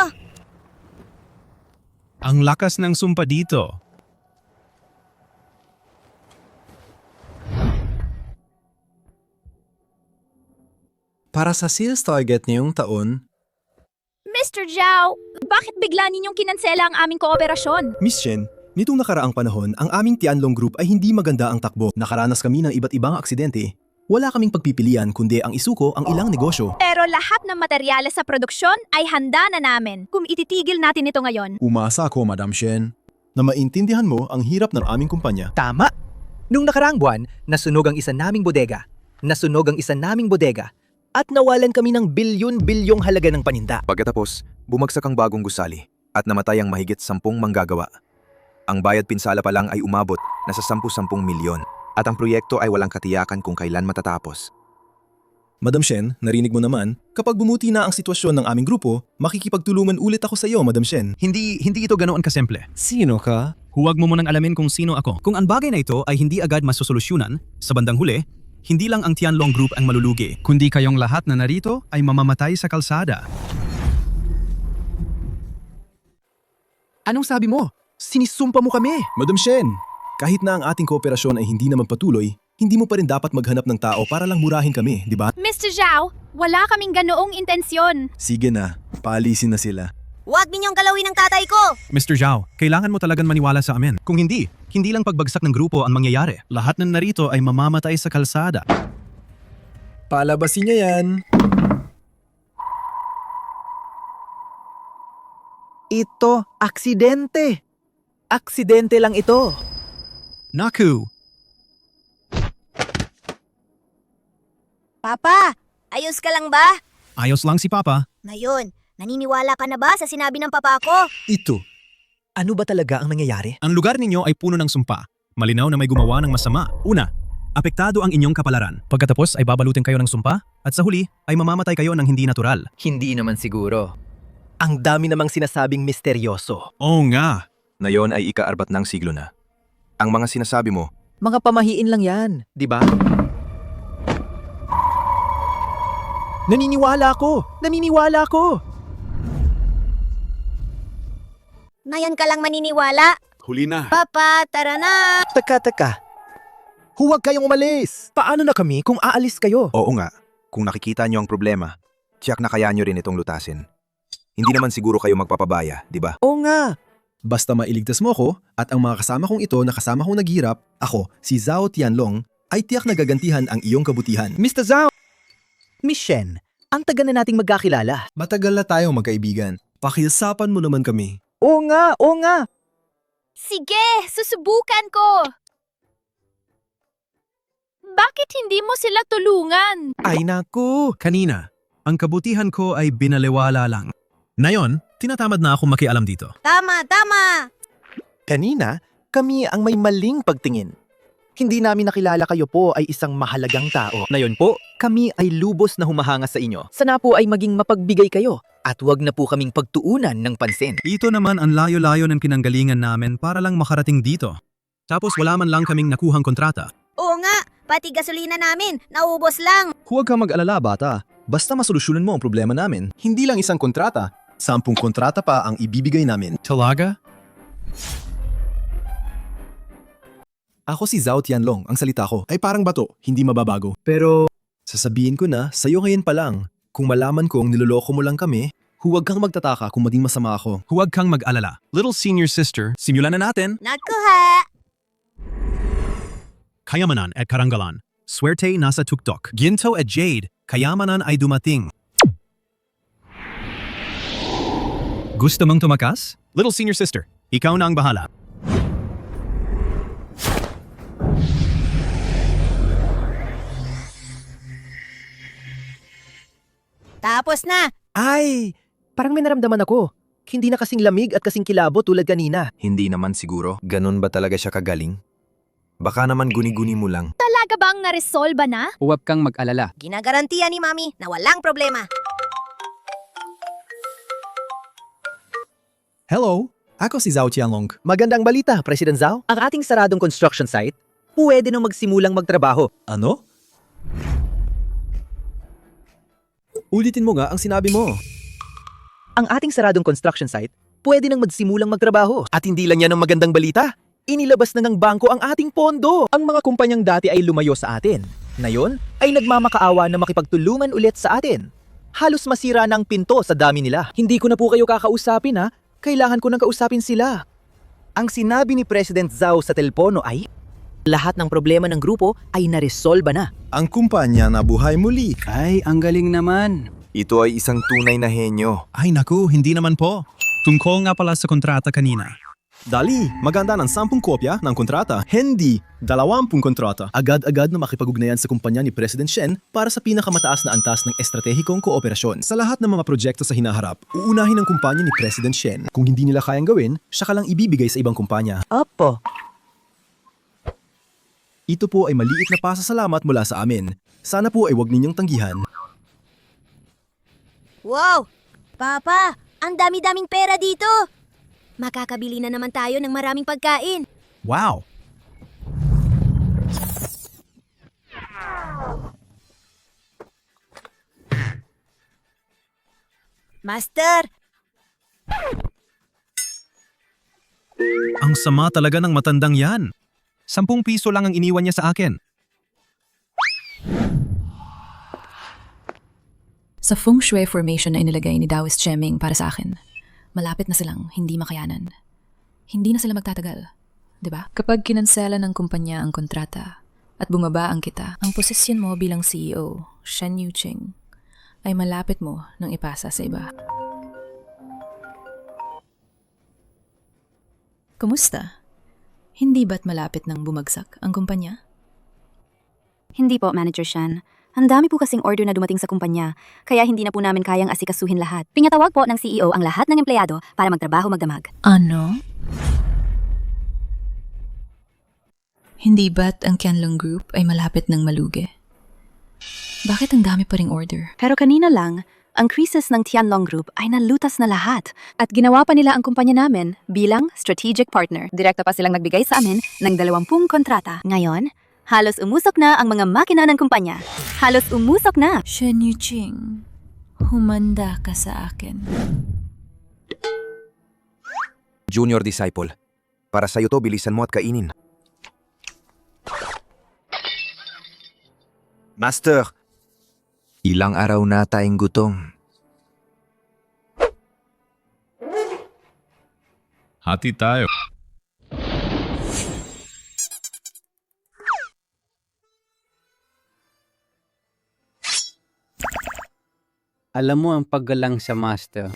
Ang lakas ng sumpa dito. Para sa sales target ngayong taon, Mr. Zhao, bakit bigla ninyong kinansela ang aming kooperasyon? Miss Chen, nitong nakaraang panahon, ang aming Tianlong Group ay hindi maganda ang takbo. Nakaranas kami ng iba't ibang aksidente. Wala kaming pagpipilian kundi ang isuko ang ilang negosyo. Pero lahat ng materyales sa produksyon ay handa na namin kung ititigil natin ito ngayon. Umasa ako, Madam Shen, na maintindihan mo ang hirap ng aming kumpanya. Tama! Nung nakaraang buwan, nasunog ang isa naming bodega. At nawalan kami ng bilyon-bilyong halaga ng paninda. Pagkatapos, bumagsak ang bagong gusali at namatay ang mahigit 10 manggagawa. Ang bayad pinsala pa lang ay umabot na sa 10-10 milyon at ang proyekto ay walang katiyakan kung kailan matatapos. Madam Shen, narinig mo naman, kapag bumuti na ang sitwasyon ng aming grupo, makikipagtulungan ulit ako sa iyo, Madam Shen. Hindi ito ganoon kasimple. Sino ka? Huwag mo munang alamin kung sino ako. Kung ang bagay na ito ay hindi agad masusolusyunan, sa bandang huli, hindi lang ang Tianlong Group ang malulugi, kundi kayong lahat na narito ay mamamatay sa kalsada. Anong sabi mo? Sinisumpa mo kami! Madam Shen, kahit na ang ating kooperasyon ay hindi naman patuloy, hindi mo pa rin dapat maghanap ng tao para lang murahin kami, di ba? Mr. Zhao, wala kaming ganoong intensyon. Sige na, paalisin na sila. Huwag ninyong galawin ang tatay ko. Mr. Zhao, kailangan mo talagang maniwala sa amin. Kung hindi lang pagbagsak ng grupo ang mangyayari. Lahat ng narito ay mamamatay sa kalsada. Palabasin niya yan. Ito, aksidente! Aksidente lang ito. Naku! Papa, ayos ka lang ba? Ayos lang si Papa. Ngayon, naniniwala ka na ba sa sinabi ng papa ko? Ito. Ano ba talaga ang nangyayari? Ang lugar ninyo ay puno ng sumpa. Malinaw na may gumawa ng masama. Una, apektado ang inyong kapalaran. Pagkatapos ay babalutin kayo ng sumpa at sa huli ay mamamatay kayo ng hindi natural. Hindi naman siguro. Ang dami namang sinasabing misteryoso. Oo nga. Ngayon ay ika-4 ng siglo na. Ang mga sinasabi mo, Mga pamahiin lang yan, di ba? Naniniwala ko! Ngayon ka lang maniniwala. Huli na. Papa, tara na. Taka. Huwag kayong umalis! Paano na kami kung aalis kayo? oo nga, kung nakikita nyo ang problema, tiyak na kaya nyo rin itong lutasin. Hindi naman siguro kayo magpapabaya, di ba? Oo nga! Basta mailigtas mo ko at ang mga kasama kong ito na kasama kong naghirap, ako, si Zhao Tianlong, ay tiyak na gagantihan ang iyong kabutihan. Mr. Zhao! Miss Shen, ang tagal na nating magkakilala. Matagal na tayong magkaibigan. Pakiusapan mo naman kami. Oo nga! Sige, susubukan ko. Bakit hindi mo sila tulungan? Ay naku! Kanina, ang kabutihan ko ay binaliwala lang. Ngayon, tinatamad na akong makialam dito. Tama. Kanina, kami ang may maling pagtingin. Hindi namin nakilala kayo po ay isang mahalagang tao. Ngayon po, kami ay lubos na humahanga sa inyo. Sana po ay maging mapagbigay kayo at huwag na po kaming pagtuunan ng pansin. Ito naman ang layo-layo ng pinanggalingan namin para lang makarating dito. Tapos wala man lang kaming nakuhang kontrata. Oo nga, pati gasolina namin, naubos lang. Huwag kang mag-alala, bata. Basta masolusyonan mo ang problema namin. Hindi lang isang kontrata. 10 kontrata pa ang ibibigay namin. Talaga? Ako si Zhao Tianlong, ang salita ko ay parang bato, hindi mababago. Pero sasabihin ko na, sa'yo ngayon pa lang. Kung malaman kong niloloko mo lang kami, huwag kang magtataka kung maging masama ako. Huwag kang mag-alala. Little senior sister, simulan na natin. Nakuha! Kayamanan at karangalan. Swerte nasa tuktok. Ginto at jade. Kayamanan ay dumating. Gusto mong tumakas? Little senior sister, ikaw na ang bahala. Tapos na! Ay! Parang may naramdaman ako. Hindi na kasing lamig at kasing kilabo tulad kanina. Hindi naman siguro. Ganun ba talaga siya kagaling? Baka naman guni-guni mo lang. Talaga bang naresolba na? Huwag kang mag-alala. Ginagarantiya ni Mami na walang problema. Hello, ako si Zhao Tianlong. Magandang balita, President Zhao. Ang ating saradong construction site, pwede nang magsimulang magtrabaho. Ano? Ulitin mo nga ang sinabi mo. Ang ating saradong construction site, pwede nang magsimulang magtrabaho. At hindi lang yan ang magandang balita. Inilabas na ng bangko ang ating pondo. Ang mga kumpanyang dati ay lumayo sa atin. Ngayon ay nagmamakaawa na makipagtulungan ulit sa atin. Halos masira na ang pinto sa dami nila. Hindi ko na po kayo kakausapin ha. Kailangan ko nang kausapin sila. Ang sinabi ni President Zhao sa telepono ay, lahat ng problema ng grupo ay naresolba na. Ang kumpanya na buhay muli. Ay, ang galing naman. Ito ay isang tunay na henyo. Ay naku, hindi naman po. Tungkol nga pala sa kontrata kanina. Dali, maganda ng 10 kopya ng kontrata. Hindi, 20 kontrata. Agad-agad na makipag-ugnayan sa kumpanya ni President Shen para sa pinakamataas na antas ng estratehikong kooperasyon. Sa lahat ng mga proyekto sa hinaharap, uunahin ng kumpanya ni President Shen. Kung hindi nila kayang gawin, siya ka lang ibibigay sa ibang kumpanya. Opo. Ito po ay maliit na pasasalamat mula sa amin. Sana po ay huwag ninyong tanggihan. Wow! Papa, ang dami-daming pera dito! Makakabili na naman tayo ng maraming pagkain. Wow! Master! Ang sama talaga ng matandang yan. 10 piso lang ang iniwan niya sa akin. Sa feng shui formation na inilagay ni Taoist Cheming para sa akin, malapit na silang hindi makayanan. Hindi na sila magtatagal. 'Di ba? Kapag kinansela ng kumpanya ang kontrata at bumaba ang kita, ang posisyon mo bilang CEO, Shen Yuqing, ay malapit mo nang ipasa sa iba. Kumusta? Hindi ba't malapit nang bumagsak ang kumpanya? Hindi po, Manager Shan. Ang dami po kasing order na dumating sa kumpanya, kaya hindi na po namin kayang asikasuhin lahat. Pinatawag po ng CEO ang lahat ng empleyado para magtrabaho magdamag. Ano? Hindi ba't ang Qianlong Group ay malapit ng malugi? Bakit ang dami pa ring order? Pero kanina lang, ang krisis ng Tianlong Group ay nalutas na lahat. At ginawa pa nila ang kumpanya namin bilang strategic partner. Direkta pa silang nagbigay sa amin ng 20 kontrata. Ngayon, halos umusok na ang mga makina ng kumpanya. Halos umusok na. Shen Yuqing, humanda ka sa akin. Junior disciple. Para sa'yo to, bilisan mo at kainin. Master, ilang araw na tayong gutom. Hati tayo. Alam mo ang paggalang sa master.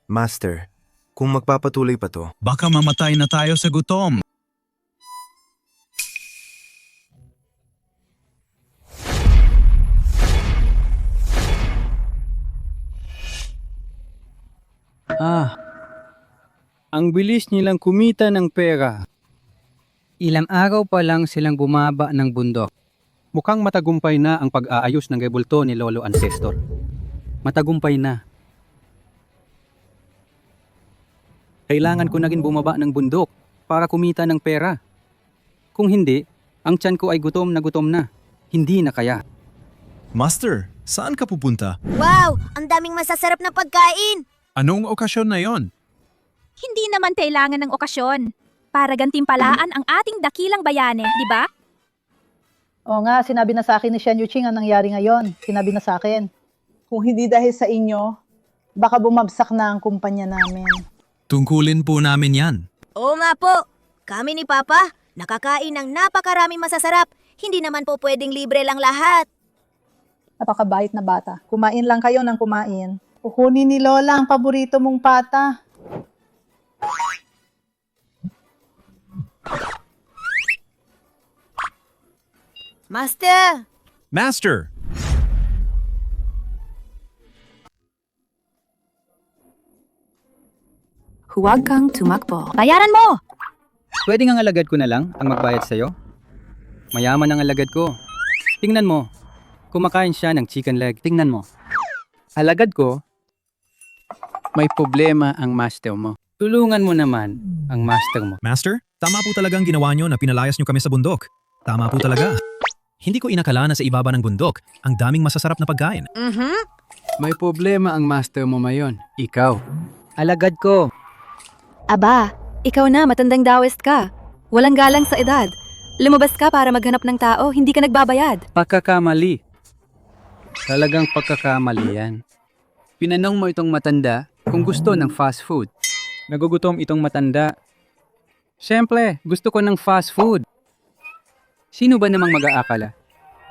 Master, kung magpapatuloy pa to, Baka mamatay na tayo sa gutom. Ang bilis nilang kumita ng pera. Ilang araw pa lang silang bumaba ng bundok. Mukhang matagumpay na ang pag-aayos ng rebulto ni Lolo Ancestor. Matagumpay na. Kailangan ko naging bumaba ng bundok para kumita ng pera. Kung hindi, ang tiyan ko ay gutom na. Hindi na kaya. Master, Saan ka pupunta? Wow! Ang daming masasarap na pagkain! Anong okasyon na yon? Hindi naman kailangan ng okasyon. Para gantimpalaan ang ating dakilang bayane, di ba? Oo nga, sinabi na sa akin ni Shen Yuqing ang nangyari ngayon. Sinabi na sa akin. Kung hindi dahil sa inyo, baka bumabsak na ang kumpanya namin. Tungkulin po namin yan. Oo nga po. Kami ni Papa, nakakain ng napakaraming masasarap. Hindi naman po pwedeng libre lang lahat. Napakabait na bata. Kumain lang kayo ng kumain. Kukunin ni Lola ang paborito mong pata. Master! Master! Huwag kang tumakbo. Bayaran mo! Pwede nga alagad ko na lang ang magbayad sa'yo? Mayaman ang alagad ko. Tingnan mo. Kumakain siya ng chicken leg. Tingnan mo. Alagad ko, may problema ang master mo. Tulungan mo naman ang master mo. Master, tama po talagang ginawa nyo na pinalayas nyo kami sa bundok. Tama po talaga. Hindi ko inakala na sa ibaba ng bundok ang daming masasarap na pagkain. May problema ang master mo ngayon. Ikaw. Alagad ko. Aba, ikaw na, matandang Taoist ka. Walang galang sa edad. Lumabas ka para maghanap ng tao, hindi ka nagbabayad. Pagkakamali. Talagang pagkakamali yan. Pinanong mo itong matanda kung gusto ng fast food. Nagugutom itong matanda. Siyempre, gusto ko ng fast food. Sino ba namang mag-aakala?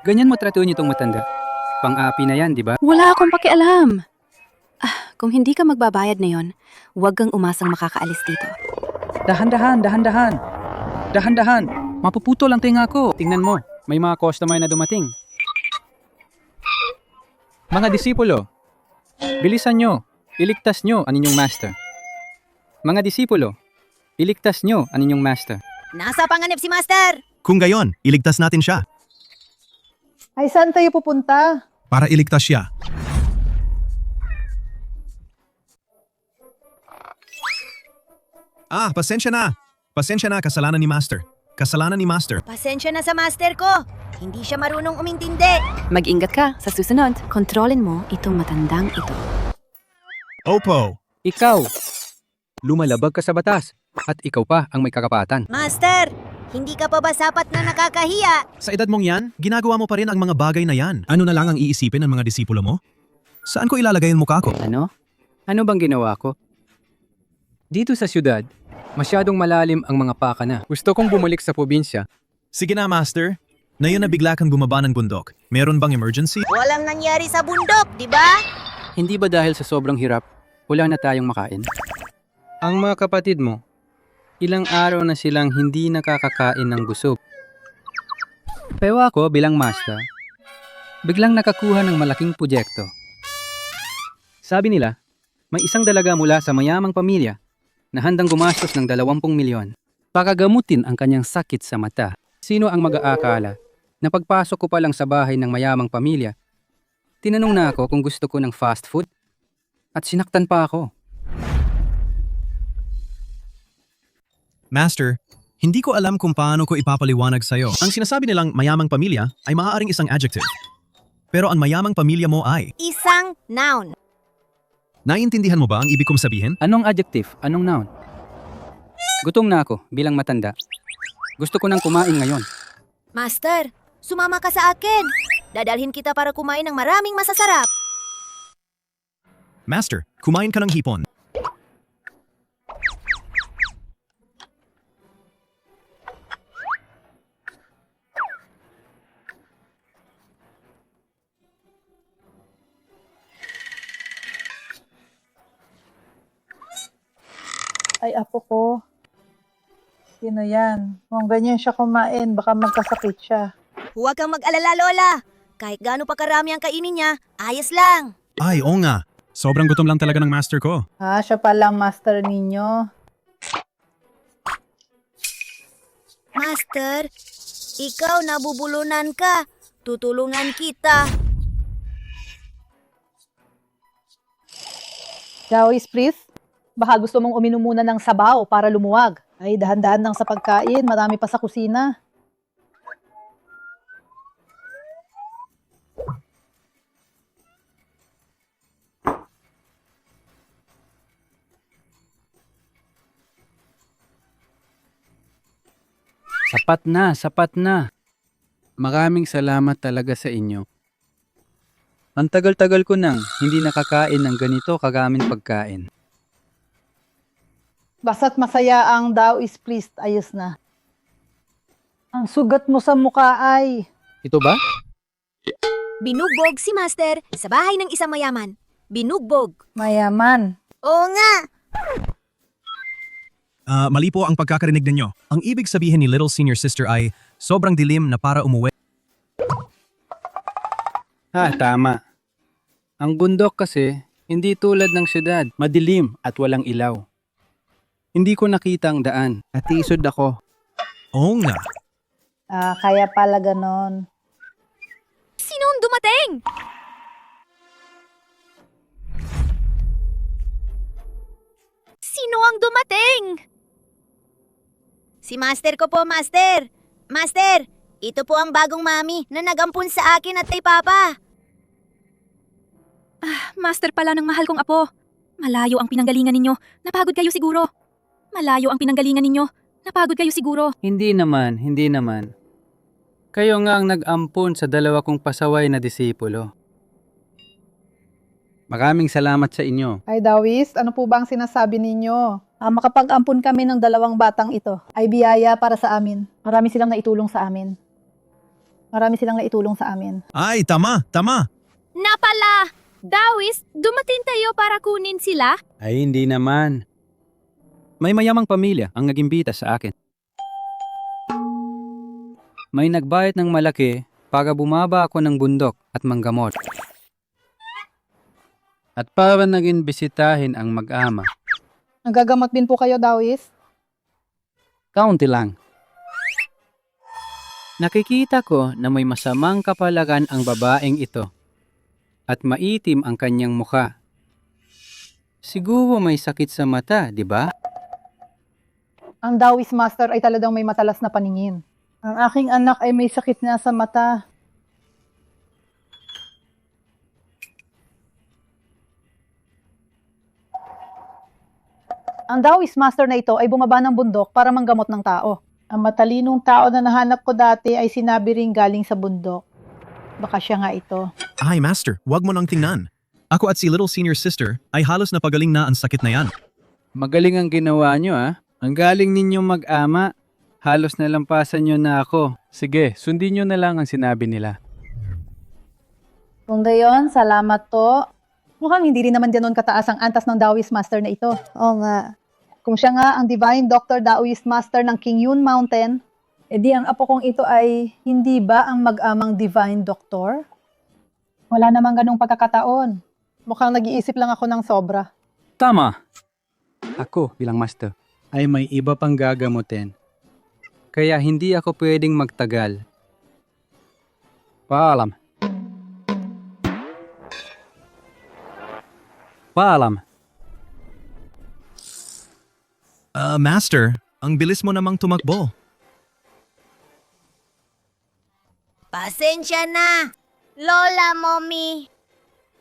Ganyan mo tratuin itong matanda. Pang-api na yan, di ba? Wala akong pakialam. Kung hindi ka magbabayad na yon, huwag kang umasang makakaalis dito. Dahan-dahan, dahan-dahan. Dahan-dahan. Mapuputol ang tinga ko. Tingnan mo, may mga customer na dumating. Mga disipulo, bilisan nyo. Iligtas nyo ang inyong master. Mga disipulo, iligtas nyo ang inyong master. Nasa panganib si Master! Kung gayon, iligtas natin siya. Ay, saan tayo pupunta? Para iligtas siya. Pasensya na. Pasensya na, kasalanan ni Master. Kasalanan ni Master. Pasensya na sa Master ko. Hindi siya marunong umintindi. Mag-ingat ka sa susunod. Kontrolin mo itong matandang ito. Opo. Ikaw, lumalabag ka sa batas. At ikaw pa ang may kakapatan. Master, hindi ka pa ba sapat na nakakahiya? Sa edad mong yan, ginagawa mo pa rin ang mga bagay na yan. Ano na lang ang iisipin ng mga disipulo mo? Saan ko ilalagay ang mukha ko? Ano? Ano bang ginawa ko? Dito sa syudad, masyadong malalim ang mga paka na. Gusto kong bumalik sa probinsya. Sige na, Master. Ngayon na bigla kang bumaba ng bundok. Meron bang emergency? Walang nangyari sa bundok, di ba? Hindi ba dahil sa sobrang hirap, wala na tayong makain? Ang mga kapatid mo, ilang araw na silang hindi nakakakain ng busog. Pero ako bilang master, biglang nakakuha ng malaking proyekto. Sabi nila, may isang dalaga mula sa mayamang pamilya na handang gumastos ng 20 milyon para gamutin ang kanyang sakit sa mata. Sino ang mag-aakala na pagpasok ko pa lang sa bahay ng mayamang pamilya, tinanong na ako kung gusto ko ng fast food at sinaktan pa ako. Master, hindi ko alam kung paano ko ipapaliwanag sa'yo. Ang sinasabi nilang mayamang pamilya ay maaaring isang adjective. Pero ang mayamang pamilya mo ay... Isang noun. Naiintindihan mo ba ang ibig kong sabihin? Anong adjective? Anong noun? Gutom na ako bilang matanda. Gusto ko nang kumain ngayon. Master, sumama ka sa akin. Dadalhin kita para kumain ng maraming masasarap. Master, kumain ka ng hipon. Ay, apo ko. Sino yan? Kung ganyan siya kumain, baka magkasakit siya. Huwag kang mag-alala, Lola. Kahit gaano pa karami ang kainin niya, ayos lang. Ay, oo nga. Sobrang gutom lang talaga ng master ko. Siya palang master ninyo. Master, ikaw nabubulunan ka. Tutulungan kita. Taoist priest, baka gusto mong uminom muna ng sabaw para lumuwag. Ay, dahan-dahan lang sa pagkain. Marami pa sa kusina. Sapat na, sapat na. Maraming salamat talaga sa inyo. Ang tagal-tagal ko nang hindi nakakain ng ganito karaming pagkain. Basta't masaya ang Tao is pleased, ayos na. Ang sugat mo sa mukha ay... Ito ba? Binugbog si Master sa bahay ng isang mayaman. Binugbog. Mayaman. Oo nga. Mali po ang pagkakarinig ninyo. Ang ibig sabihin ni Little Senior Sister ay sobrang dilim na para umuwi. Tama. Ang bundok kasi, hindi tulad ng syudad, madilim at walang ilaw. Hindi ko nakita ang daan at isod ako. Oo nga. Kaya pala ganon. Sino ang dumating? Sino ang dumating? Si Master ko po, Master. Master, ito po ang bagong mami na nagampun sa akin at kay Papa. Master pala ng mahal kong apo. Malayo ang pinanggalingan ninyo. Napagod kayo siguro. Malayo ang pinanggalingan ninyo. Napagod kayo siguro. Hindi naman, hindi naman. Kayo nga ang nag-ampon sa dalawa kong pasaway na disipulo. Maraming salamat sa inyo. Ay Dawis, ano po ba ang sinasabi ninyo? Makapag-ampun kami ng 2 batang ito ay biyaya para sa amin. Marami silang naitulong sa amin. Marami silang naitulong sa amin. Ay, tama, tama. Napala! Dawis, dumating tayo para kunin sila? Ay, hindi naman. May mayamang pamilya ang nagimbita sa akin. May nagbayad ng malaki para bumaba ako ng bundok at manggamot. At para naging bisitahin ang mag-ama. Nagagamot din po kayo, Dawis? Kaunti lang. Nakikita ko na may masamang kapalaran ang babaeng ito. At maitim ang kanyang mukha. Siguro may sakit sa mata, di ba? Ang Dawis Master ay talagang may matalas na paningin. Ang aking anak ay may sakit na sa mata. Ang Dawis Master na ito ay bumaba ng bundok para manggamot ng tao. Ang matalinong tao na nahanap ko dati ay sinabi ring galing sa bundok. Baka siya nga ito. Ay, Master, wag mo nang tingnan. Ako at si Little Senior Sister ay halos napagaling na ang sakit na yan. Magaling ang ginawa nyo, ah. Ang galing ninyo mag-ama. Halos nalampasan nyo na ako. Sige, sundin nyo na lang ang sinabi nila. Kung gayon, salamat to. Mukhang hindi rin naman ganoon kataas ang antas ng Dawis Master na ito. Oo nga. Kung siya nga ang Divine Doctor Dawis Master ng King Yun Mountain, edi ang apo kong ito ay hindi ba ang mag-amang Divine Doctor? Wala namang ganong pagkakataon. Mukhang nag-iisip lang ako ng sobra. Tama. Ako bilang master ay may iba pang gagamutin. Kaya hindi ako pwedeng magtagal. Paalam. Paalam. Master, ang bilis mo namang tumakbo. Pasensya na, Lola, Mommy.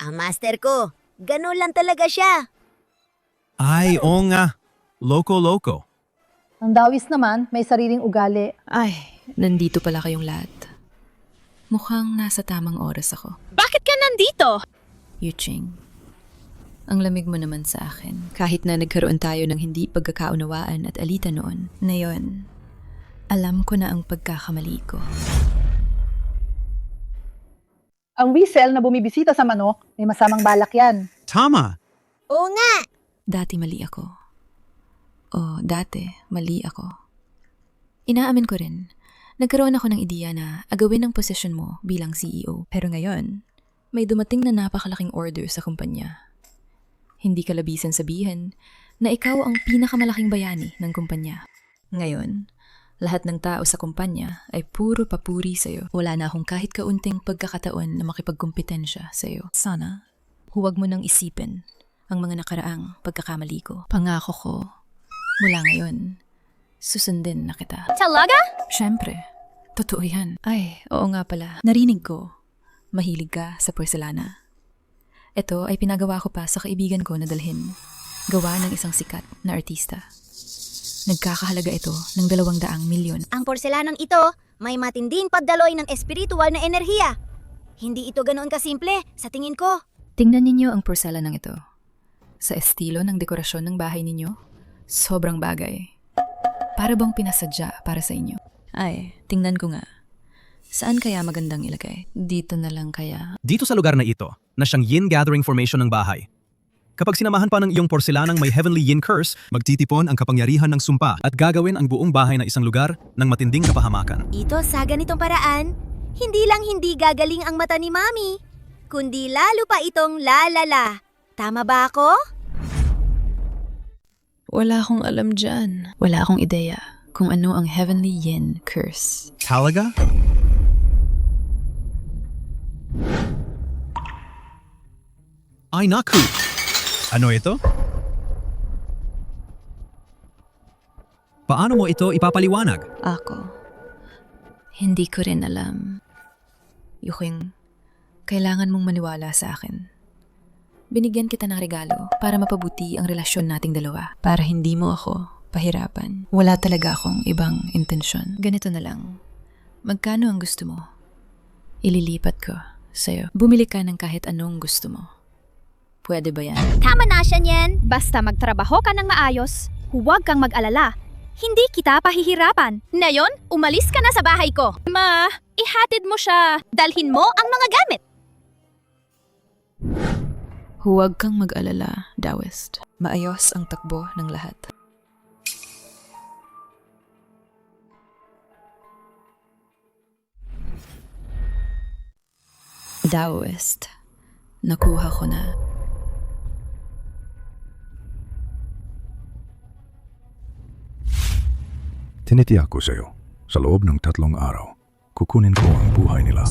Ang master ko, ganun lang talaga siya. Ay, oo nga. Loko-loko. Ang Dawis naman, may sariling ugali. Ay, nandito pala kayong lahat. Mukhang nasa tamang oras ako. Bakit ka nandito? Yuching, ang lamig mo naman sa akin. Kahit na nagkaroon tayo ng hindi pagkakaunawaan at alitan noon, ngayon, alam ko na ang pagkakamali ko. Ang whistle na bumibisita sa manok, may masamang balak yan. Tama. Oo nga. Dati mali ako. Dati mali ako. Inaamin ko rin, nagkaroon ako ng ideya na agawin ang posisyon mo bilang CEO. Pero ngayon, may dumating na napakalaking order sa kumpanya. Hindi ka labisan sabihin na ikaw ang pinakamalaking bayani ng kumpanya. Ngayon, lahat ng tao sa kumpanya ay puro papuri sa'yo. Wala na akong kahit kaunting pagkakataon na makipagkumpetensya sa'yo. Sana, huwag mo nang isipin ang mga nakaraang pagkakamali ko. Pangako ko, mula ngayon, susundin na kita. Talaga? Siyempre, totoo yan. Ay, oo nga pala. Narinig ko, mahilig ka sa porselana. Ito ay pinagawa ko pa sa kaibigan ko na dalhin. Gawa ng isang sikat na artista. Nagkakahalaga ito ng 200 milyon. Ang porselanang ito may matinding pagdaloy ng espiritual na enerhiya. Hindi ito ganoon kasimple sa tingin ko. Tingnan ninyo ang porselanang ito. Sa estilo ng dekorasyon ng bahay ninyo, sobrang bagay. Para bang pinasadya para sa inyo? Ay, tingnan ko nga. Saan kaya magandang ilagay? Dito na lang kaya? Dito sa lugar na ito, na siyang yin gathering formation ng bahay. Kapag sinamahan pa ng iyong porselanang may heavenly yin curse, magtitipon ang kapangyarihan ng sumpa at gagawin ang buong bahay na isang lugar ng matinding kapahamakan. Ito sa ganitong paraan, hindi lang hindi gagaling ang mata ni Mami, kundi lalo pa itong lalala. Tama ba ako? Wala akong alam dyan. Wala akong ideya kung ano ang heavenly yin curse. Talaga? Ay naku! Ano ito? Paano mo ito ipapaliwanag? Ako, hindi ko rin alam. Yuking, kailangan mong maniwala sa akin. Binigyan kita ng regalo para mapabuti ang relasyon nating dalawa. Para hindi mo ako pahirapan. Wala talaga akong ibang intensyon. Ganito na lang. Magkano ang gusto mo? Ililipat ko sa'yo. Bumili ka ng kahit anong gusto mo. Pwede ba yan? Tama na siya niyan. Basta magtrabaho ka ng maayos, huwag kang mag-alala. Hindi kita pahihirapan. Ngayon, umalis ka na sa bahay ko. Ma, ihatid mo siya. Dalhin mo ang mga gamit. Huwag kang mag-alala, Daoist. Maayos ang takbo ng lahat. Daoist, nakuha ko na. Tinitiyak ko sa'yo, sa loob ng 3 araw, kukunin ko ang buhay nila.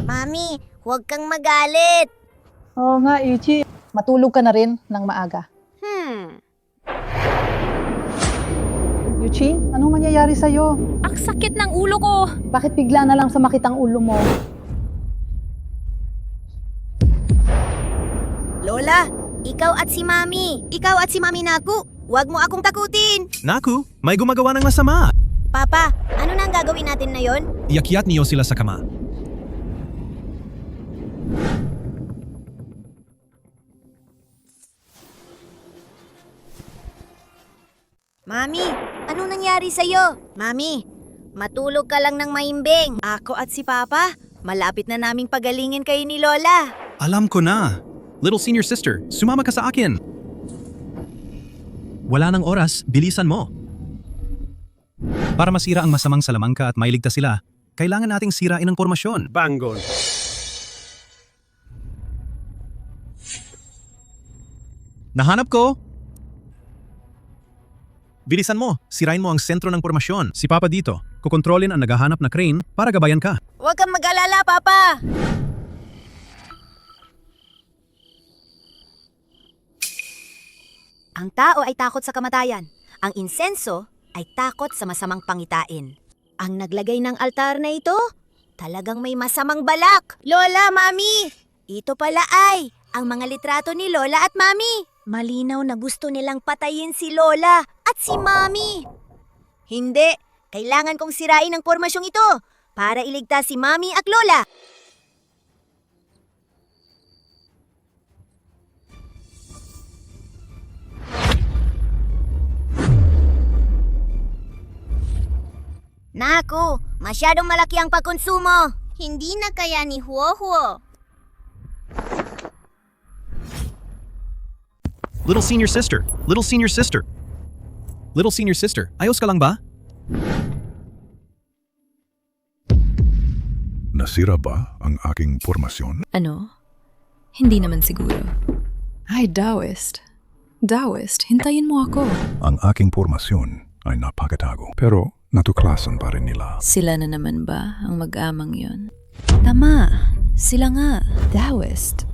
Mami, huwag kang magalit. Oo nga, Ichi. Matulog ka na rin ng maaga. Yuchi, anong mangyayari sa'yo? Ang sakit ng ulo ko. Bakit bigla na lang sumakit ang ulo mo? Lola, ikaw at si Mami. Ikaw at si Mami Naku. Huwag mo akong takutin. Naku, may gumagawa ng masama. Papa, ano na ang gagawin natin na yon? Iakyat niyo sila sa kama. Mami, anong nangyari sa'yo? Mami, matulog ka lang ng maimbing. Ako at si Papa, malapit na naming pagalingin kayo ni Lola. Alam ko na. Little senior sister, sumama ka sa akin. Wala nang oras, bilisan mo. Para masira ang masamang salamangka at mailigtas sila, kailangan nating sirain ang formasyon. Bangon. Nahanap ko! Bilisan mo, sirain mo ang sentro ng formasyon. Si Papa dito, kukontrolin ang naghahanap na crane para gabayan ka. Huwag kang mag-alala, Papa. Ang tao ay takot sa kamatayan. Ang insenso ay takot sa masamang pangitain. Ang naglagay ng altar na ito, talagang may masamang balak. Lola, Mami! Ito pala ay ang mga litrato ni Lola at Mami. Malinaw na gusto nilang patayin si Lola at si Mami. Hindi, kailangan kong sirain ang pormasyong ito para iligtas si Mami at Lola. Naku, masyadong malaki ang pagkonsumo. Hindi na kaya ni Huo-Huo. Little senior sister, little senior sister. Little senior sister, ayos ka lang ba? Nasira ba ang aking formasyon? Ano? Hindi naman siguro. Ay, Daoist. Daoist, hintayin mo ako. Ang aking formasyon ay napakatago. Pero natuklasan pa rin nila. Sila na naman ba ang mag-amang yon? Tama, sila nga, Daoist.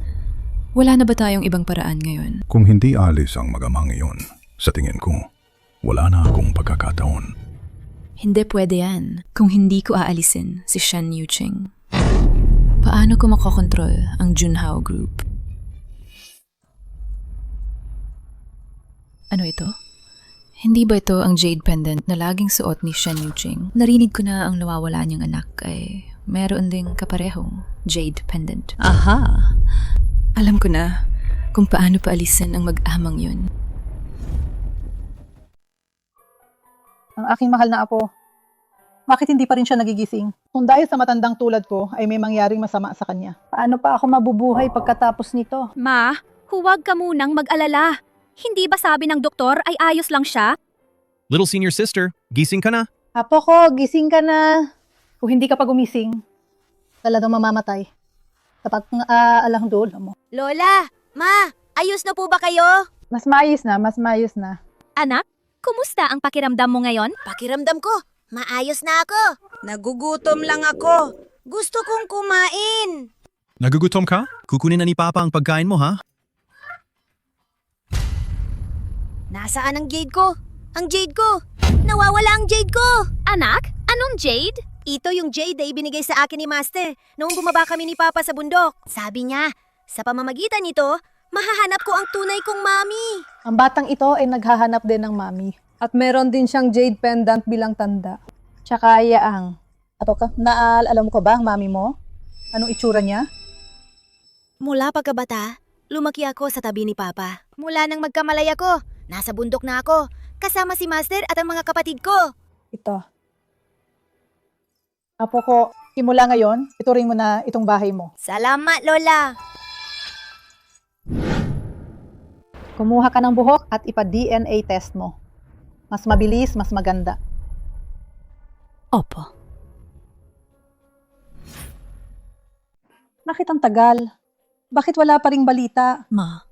Wala na ba tayong ibang paraan ngayon? Kung hindi alis ang magamang iyon, sa tingin ko, wala na akong pagkakataon. Hindi pwede yan kung hindi ko aalisin si Shen Yuqing. Paano ko makokontrol ang Junhao Group? Ano ito? Hindi ba ito ang jade pendant na laging suot ni Shen Yuqing? Narinig ko na ang nawawala niyang anak ay meron ding kaparehong jade pendant. Aha! Alam ko na kung paano paalisin ang mag-amang yun. Ang aking mahal na apo, bakit hindi pa rin siya nagigising? Kung dahil sa matandang tulad ko ay may mangyaring masama sa kanya. Paano pa ako mabubuhay pagkatapos nito? Ma, huwag ka munang mag-alala. Hindi ba sabi ng doktor ay ayos lang siya? Little senior sister, gising ka na. Apo ko, gising ka na. Kung hindi ka pa gumising, talagang mamamatay. Kapag alang doon mo. Lola! Ma! Ayos na po ba kayo? Mas maayos na, mas maayos na. Anak, kumusta ang pakiramdam mo ngayon? Pakiramdam ko, maayos na ako. Nagugutom lang ako. Gusto kong kumain. Nagugutom ka? Kukunin na ni Papa ang pagkain mo, ha? Nasaan ang jade ko? Ang jade ko! Nawawala ang jade ko! Anak, anong jade? Ito yung jade na ibinigay sa akin ni Master noong bumaba kami ni Papa sa bundok. Sabi niya, sa pamamagitan nito, mahahanap ko ang tunay kong mami. Ang batang ito ay naghahanap din ng mami. At meron din siyang jade pendant bilang tanda. Tsaka yaang. Ato ka, alam ko ba ang mami mo? Anong itsura niya? Mula pagkabata, lumaki ako sa tabi ni Papa. Mula nang magkamalay ako, nasa bundok na ako, kasama si Master at ang mga kapatid ko. Ito. Apo ko, simula ngayon, ituring mo na itong bahay mo. Salamat, Lola! Kumuha ka ng buhok at ipa-DNA test mo. Mas mabilis, mas maganda. Opo. Bakit ang tagal? Bakit wala pa ring balita? Ma.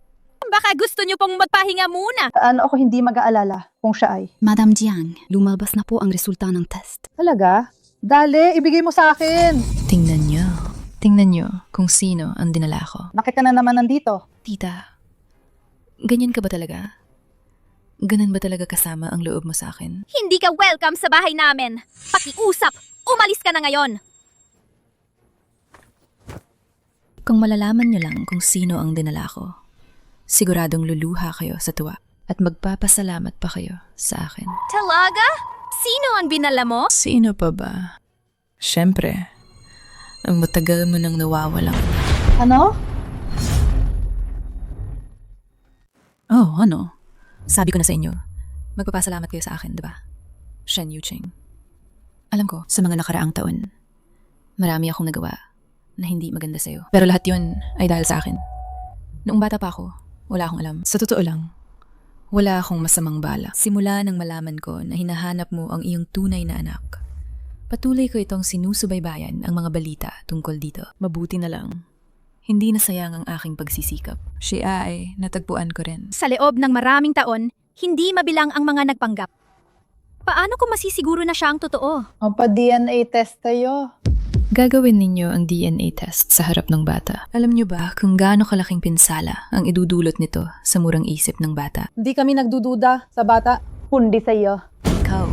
Baka gusto niyo pong magpahinga muna. Paano ako hindi mag-aalala kung siya ay? Madam Jiang, lumabas na po ang resulta ng test. Talaga? Dali, ibigay mo sa akin! Tingnan niyo. Tingnan niyo kung sino ang dinala ko. Bakit ka na naman nandito? Tita, ganyan ka ba talaga? Ganon ba talaga kasama ang loob mo sa akin? Hindi ka welcome sa bahay namin. Pakiusap, umalis ka na ngayon. Kung malalaman niyo lang kung sino ang dinala ko, siguradong luluha kayo sa tuwa at magpapasalamat pa kayo sa akin. Talaga? Sino ang binala mo? Sino pa ba? Siyempre, ang matagal mo nang nawawalang. Ano? Oh, ano? Sabi ko na sa inyo, magpapasalamat kayo sa akin, di ba? Shen Yuqing. Alam ko, sa mga nakaraang taon, marami akong nagawa na hindi maganda sa'yo. Pero lahat yun ay dahil sa akin. Noong bata pa ako, wala akong alam. Sa totoo lang, wala akong masamang bala. Simula nang malaman ko na hinahanap mo ang iyong tunay na anak, patuloy ko itong sinusubaybayan ang mga balita tungkol dito. Mabuti na lang. Hindi nasayang ang aking pagsisikap. Siya ay natagpuan ko rin. Sa loob ng maraming taon, hindi mabilang ang mga nagpanggap. Paano kung masisiguro na siya ang totoo? Pa-DNA test tayo. Gagawin ninyo ang DNA test sa harap ng bata. Alam niyo ba kung gaano kalaking pinsala ang idudulot nito sa murang isip ng bata? Hindi kami nagdududa sa bata, kundi sa iyo. Ikaw.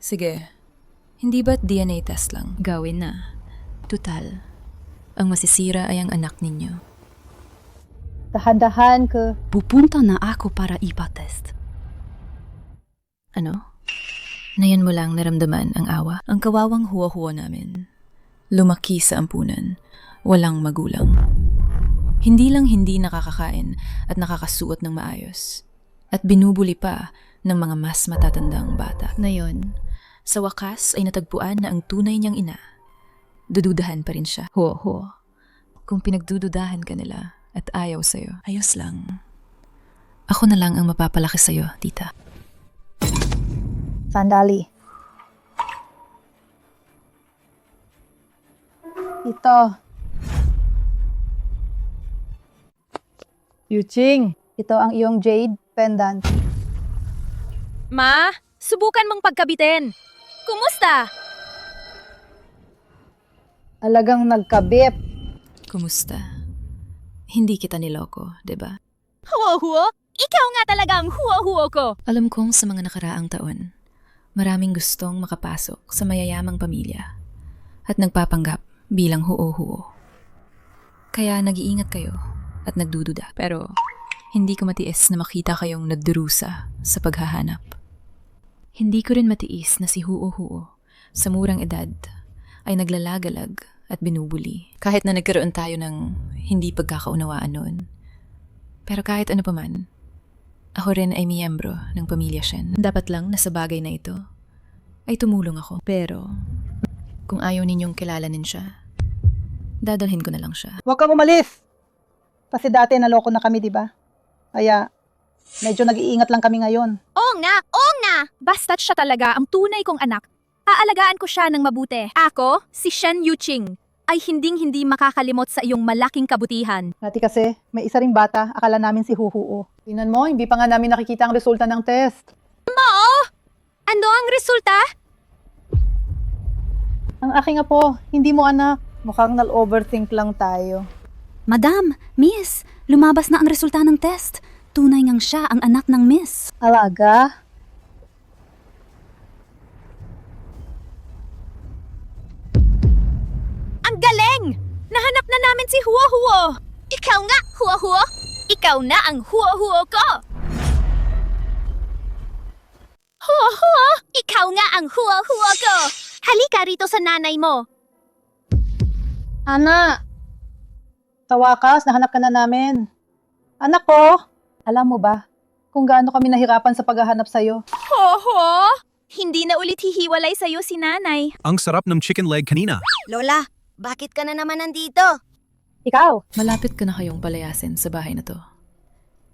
Sige, hindi ba't DNA test lang? Gawin na. Tutal, ang masisira ay ang anak ninyo. Dahan-dahan ka. Pupunta na ako para ipa-test. Ano? Ngayon mo lang naramdaman ang awa. Ang kawawang huwa-huwa namin. Lumaki sa ampunan. Walang magulang. Hindi lang hindi nakakakain at nakakasuot ng maayos. At binubuli pa ng mga mas matatandang bata. Ngayon, sa wakas ay natagpuan na ang tunay niyang ina. Dududahan pa rin siya. Ho. Kung pinagdududahan ka nila at ayaw sa'yo, ayos lang. Ako na lang ang mapapalaki sa'yo, tita. Sandali. Ito. Yuqing, ito ang iyong jade pendant. Ma, subukan mong pagkabitin. Kumusta? Alagang nagkabit. Kumusta? Hindi kita niloko, diba? Huwa-huwa? Ikaw nga talaga ang huwa-huwa ko. Alam kong sa mga nakaraang taon, maraming gustong makapasok sa mayayamang pamilya. at nagpapanggap bilang huo-huo. Kaya nag-iingat kayo at nagdududa. Pero hindi ko matiis na makita kayong nagdurusa sa paghahanap. Hindi ko rin matiis na si huo-huo sa murang edad ay naglalagalag at binubuli. Kahit na nagkaroon tayo ng hindi pagkakaunawaan noon. Pero kahit ano pa man, ako rin ay miyembro ng pamilya Shen. Dapat lang na sa bagay na ito ay tumulong ako. Pero kung ayaw ninyong kilalanin siya, dadalhin ko na lang siya. Huwag kang umalis! Kasi dati naloko na kami, di ba? Kaya medyo nag-iingat lang kami ngayon. Oo nga! Basta't siya talaga ang tunay kong anak. Aalagaan ko siya ng mabuti. Ako, si Shen Yuqing, ay hinding-hindi makakalimot sa iyong malaking kabutihan. Dati kasi, may isa ring bata, akala namin si Huhuo. Tingnan mo, hindi pa nga namin nakikita ang resulta ng test. Ano ang resulta? Ang aking apo, hindi mo anak. Mukhang nal-overthink lang tayo. Madam, Miss, lumabas na ang resulta ng test. Tunay ngang siya ang anak ng Miss. Alaga? Ang galing! Nahanap na namin si Huo-Huo! Ikaw nga, Huo-Huo! Ikaw na ang Huo-Huo ko! Huo-Huo! Ikaw nga ang Huo-Huo ko! Halika rito sa nanay mo! Ana! Sa wakas, nahanap ka na namin. Anak ko, alam mo ba kung gaano kami nahirapan sa paghahanap sa'yo? Huo-Huo! Hindi na ulit hihiwalay sa'yo si nanay. Ang sarap ng chicken leg kanina. Lola, bakit ka na naman nandito? Ikaw! Malapit ka na kayong palayasin sa bahay na to.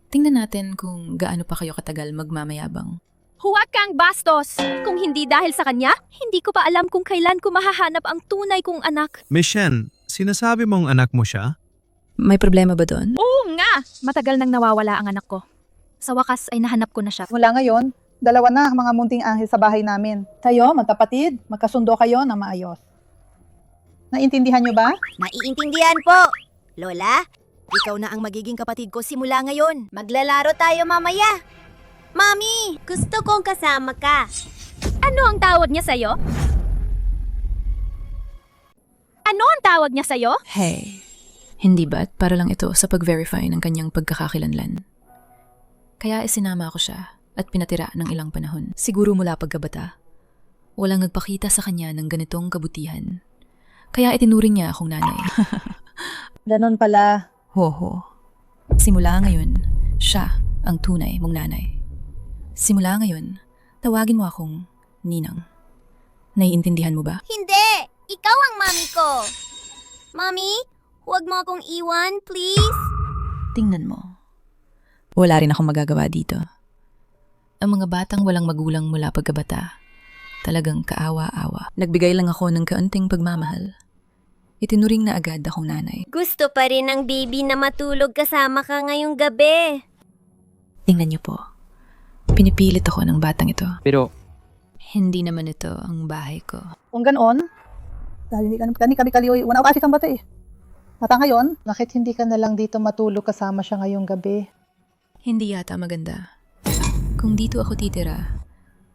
Tingnan natin kung gaano pa kayo katagal magmamayabang. Huwag kang bastos! Kung hindi dahil sa kanya, hindi ko pa alam kung kailan ko mahahanap ang tunay kong anak. Miss Shen, sinasabi mong anak mo siya? May problema ba doon? Oo nga! Matagal nang nawawala ang anak ko. Sa wakas ay nahanap ko na siya. Mula ngayon, dalawa na ang mga munting anghel sa bahay namin. Tayo, magkapatid, magkasundo kayo na maayos. Naintindihan nyo ba? Naiintindihan po. Lola, ikaw na ang magiging kapatid ko simula ngayon. Maglalaro tayo mamaya. Mami, gusto kong kasama ka. Ano ang tawag niya sa'yo? Ano ang tawag niya sa'yo? Hey, hindi ba't para lang ito sa pag-verify ng kanyang pagkakakilanlan? Kaya isinama ko siya at pinatira ng ilang panahon. Siguro mula pagkabata, walang nagpakita sa kanya ng ganitong kabutihan. Kaya itinuring niya akong nanay. Ganon pala. Hoho. Simula ngayon, siya ang tunay mong nanay. Simula ngayon, tawagin mo akong Ninang. Naiintindihan mo ba? Hindi! Ikaw ang mami ko. Mami, huwag mo akong iwan, please. Tingnan mo. Wala rin akong magagawa dito. Ang mga batang walang magulang mula pagkabata, talagang kaawa-awa. Nagbigay lang ako ng kaunting pagmamahal. Itinuring na agad akong nanay. Gusto pa rin ng baby na matulog kasama ka ngayong gabi. Tingnan niyo po. Pinipilit ako ng batang ito. Pero Hindi naman ito ang bahay ko. Kung ganon, dahil hindi kami kaliwi, wala kasi kang bata eh. Mata ngayon, bakit hindi ka na lang dito matulog kasama siya ngayong gabi? Hindi yata maganda. Kung dito ako titira,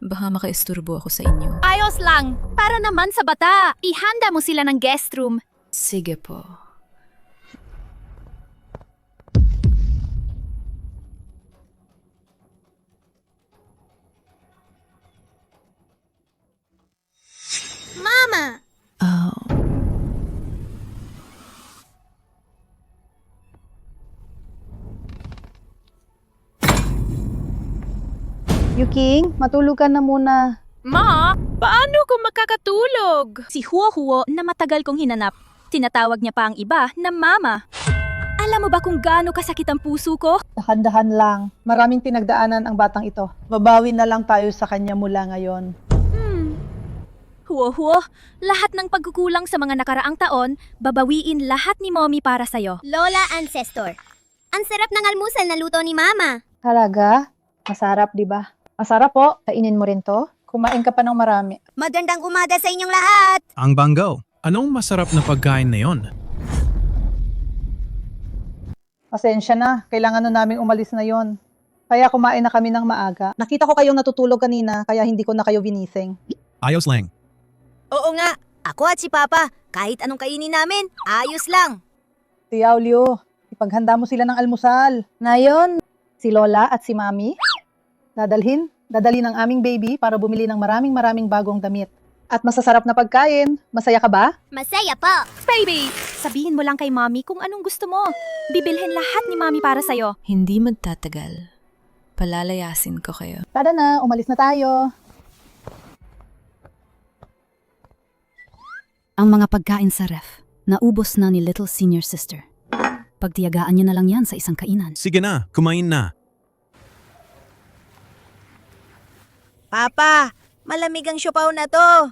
baka makaisturbo ako sa inyo. Ayos lang! Para naman sa bata! Ihanda mo sila ng guest room. Sige po. Mama! Oh. Yuking, matulog ka na muna. Ma, paano kung makakatulog? Si Huo-Huo na matagal kong hinanap. Tinatawag niya pa ang iba na mama. Alam mo ba kung gaano kasakit ang puso ko? Dahan-dahan lang. Maraming pinagdaanan ang batang ito. Babawi na lang tayo sa kanya mula ngayon. Huo-Huo, lahat ng pagkukulang sa mga nakaraang taon, babawiin lahat ni Mommy para sa'yo. Lola Ancestor, ang sarap ng almusal na luto ni Mama. Talaga? Masarap, di ba? Masarap po. Kainin mo rin to. Kumain ka pa ng marami. Magandang umaga sa inyong lahat! Ang banggaw. Anong masarap na pagkain na yon? Pasensya na. Kailangan na namin umalis na yon. Kaya kumain na kami ng maaga. Nakita ko kayong natutulog kanina, kaya hindi ko na kayo binising. Ayos lang. Oo nga, Ako at si Papa, kahit anong kainin namin, ayos lang. Tiyaw Liu, ipaghanda mo sila ng almusal. Ngayon, si Lola at si Mami, dadalhin ng aming baby para bumili ng maraming bagong damit. At masasarap na pagkain. Masaya ka ba? Masaya po! Baby! Sabihin mo lang kay Mommy kung anong gusto mo. Bibilhin lahat ni Mommy para sa'yo. Hindi magtatagal. Palalayasin ko kayo. Tara na, umalis na tayo. Ang mga pagkain sa ref, naubos na ni Little Senior Sister. Pagtiyagaan niya na lang yan sa isang kainan. Sige na, kumain na. Papa, malamig ang siopaw na to.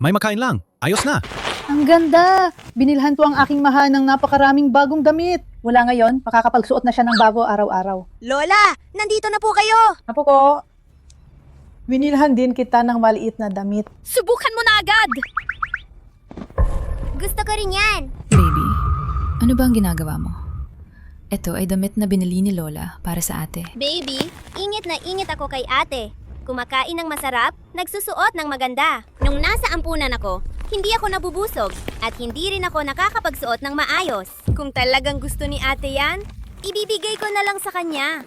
May makain lang. Ayos na. Ang ganda! Binilhan ko ang aking mahal ng napakaraming bagong damit. Wala ngayon, makakapagsuot na siya ng bago araw-araw. Lola, nandito na po kayo. Apo ko, binilhan din kita ng maliit na damit. Subukan mo na agad! Gusto ko rin yan. Baby, ano ba ang ginagawa mo? Ito ay damit na binili ni Lola para sa ate. Baby, ingit na ingit ako kay ate. Kumakain ng masarap, nagsusuot ng maganda. Nung nasa ampunan ako, hindi ako nabubusog at hindi rin ako nakakapagsuot ng maayos. Kung talagang gusto ni ate yan, ibibigay ko na lang sa kanya.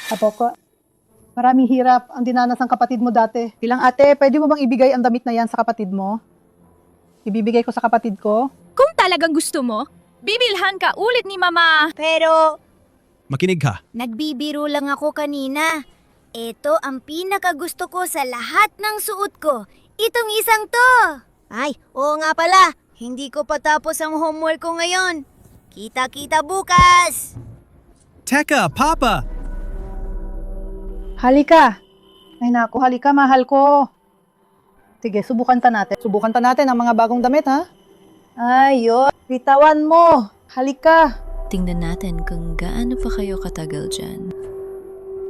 Apo ko, maraming hirap ang dinanas ng kapatid mo dati. Bilang ate, pwede mo bang ibigay ang damit na yan sa kapatid mo? Ibibigay ko sa kapatid ko? Kung talagang gusto mo, bibilhan ka ulit ni Mama. Pero, Makinig ka. nagbibiro lang ako kanina. Ito ang pinakagusto ko sa lahat ng suot ko. Itong isang to. Ay, oo nga pala. Hindi ko pa tapos ang homework ko ngayon. Kita-kita bukas. Teka, Papa! Halika! Ay naku, halika, mahal ko. Sige, subukan ta natin. Subukan ta natin ang mga bagong damit, ha? Ayun, bitawan mo. Halika. Tingnan natin kung gaano pa kayo katagal dyan.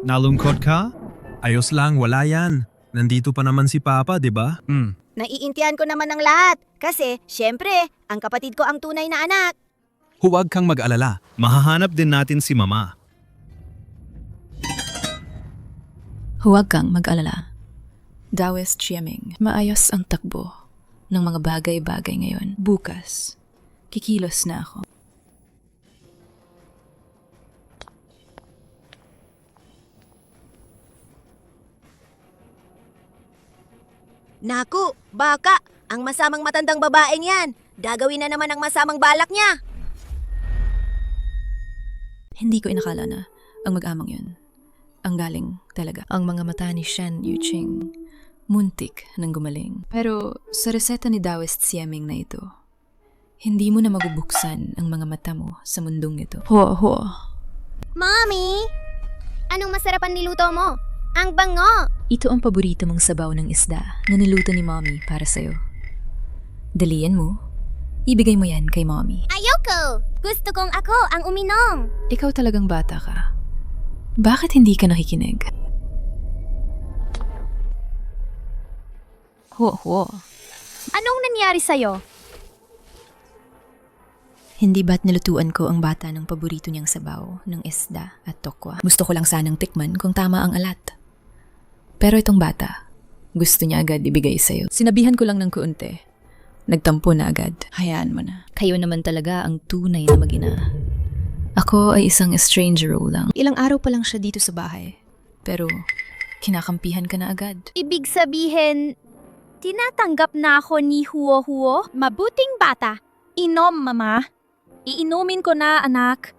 Nalungkot ka? Ayos lang, wala yan. Nandito pa naman si Papa, di ba? Naiintihan ko naman ang lahat. Kasi, syempre, ang kapatid ko ang tunay na anak. Huwag kang mag-alala. Mahahanap din natin si Mama. Huwag kang mag-alala. Daoist Chiaming, maayos ang takbo ng mga bagay-bagay ngayon. Bukas, kikilos na ako. Naku, baka, ang masamang matandang babaeng yan. Gagawin na naman ang masamang balak niya. Hindi ko inakala na ang mag-amang yun. Ang galing talaga. Ang mga mata ni Shen Yuqing, muntik nang gumaling. Pero sa reseta ni Daoist Siaming na ito, hindi mo na mabubuksan ang mga mata mo sa mundong ito. Ho. Mommy! Anong masarap ang niluto mo? Ang bango! Ito ang paborito mong sabaw ng isda na niluto ni Mommy para sa'yo. Dalian mo, ibigay mo yan kay Mommy. Ayoko! Gusto kong ako ang uminom. Ikaw talagang bata ka. Bakit hindi ka nakikinig? Ho. Anong nangyari sa'yo? Hindi ba't nilutuan ko ang bata ng paborito niyang sabaw ng isda at tokwa? Gusto ko lang sanang tikman kung tama ang alat. Pero itong bata, gusto niya agad ibigay sa'yo. Sinabihan ko lang ng kuunti. Nagtampo na agad. Hayaan mo na. Kayo naman talaga ang tunay na mag-ina. Ako ay isang stranger lang. Ilang araw pa lang siya dito sa bahay. Pero kinakampihan ka na agad. Ibig sabihin, tinatanggap na ako ni Huo-Huo? Mabuting bata. Inom, Mama. Iinumin ko na, anak.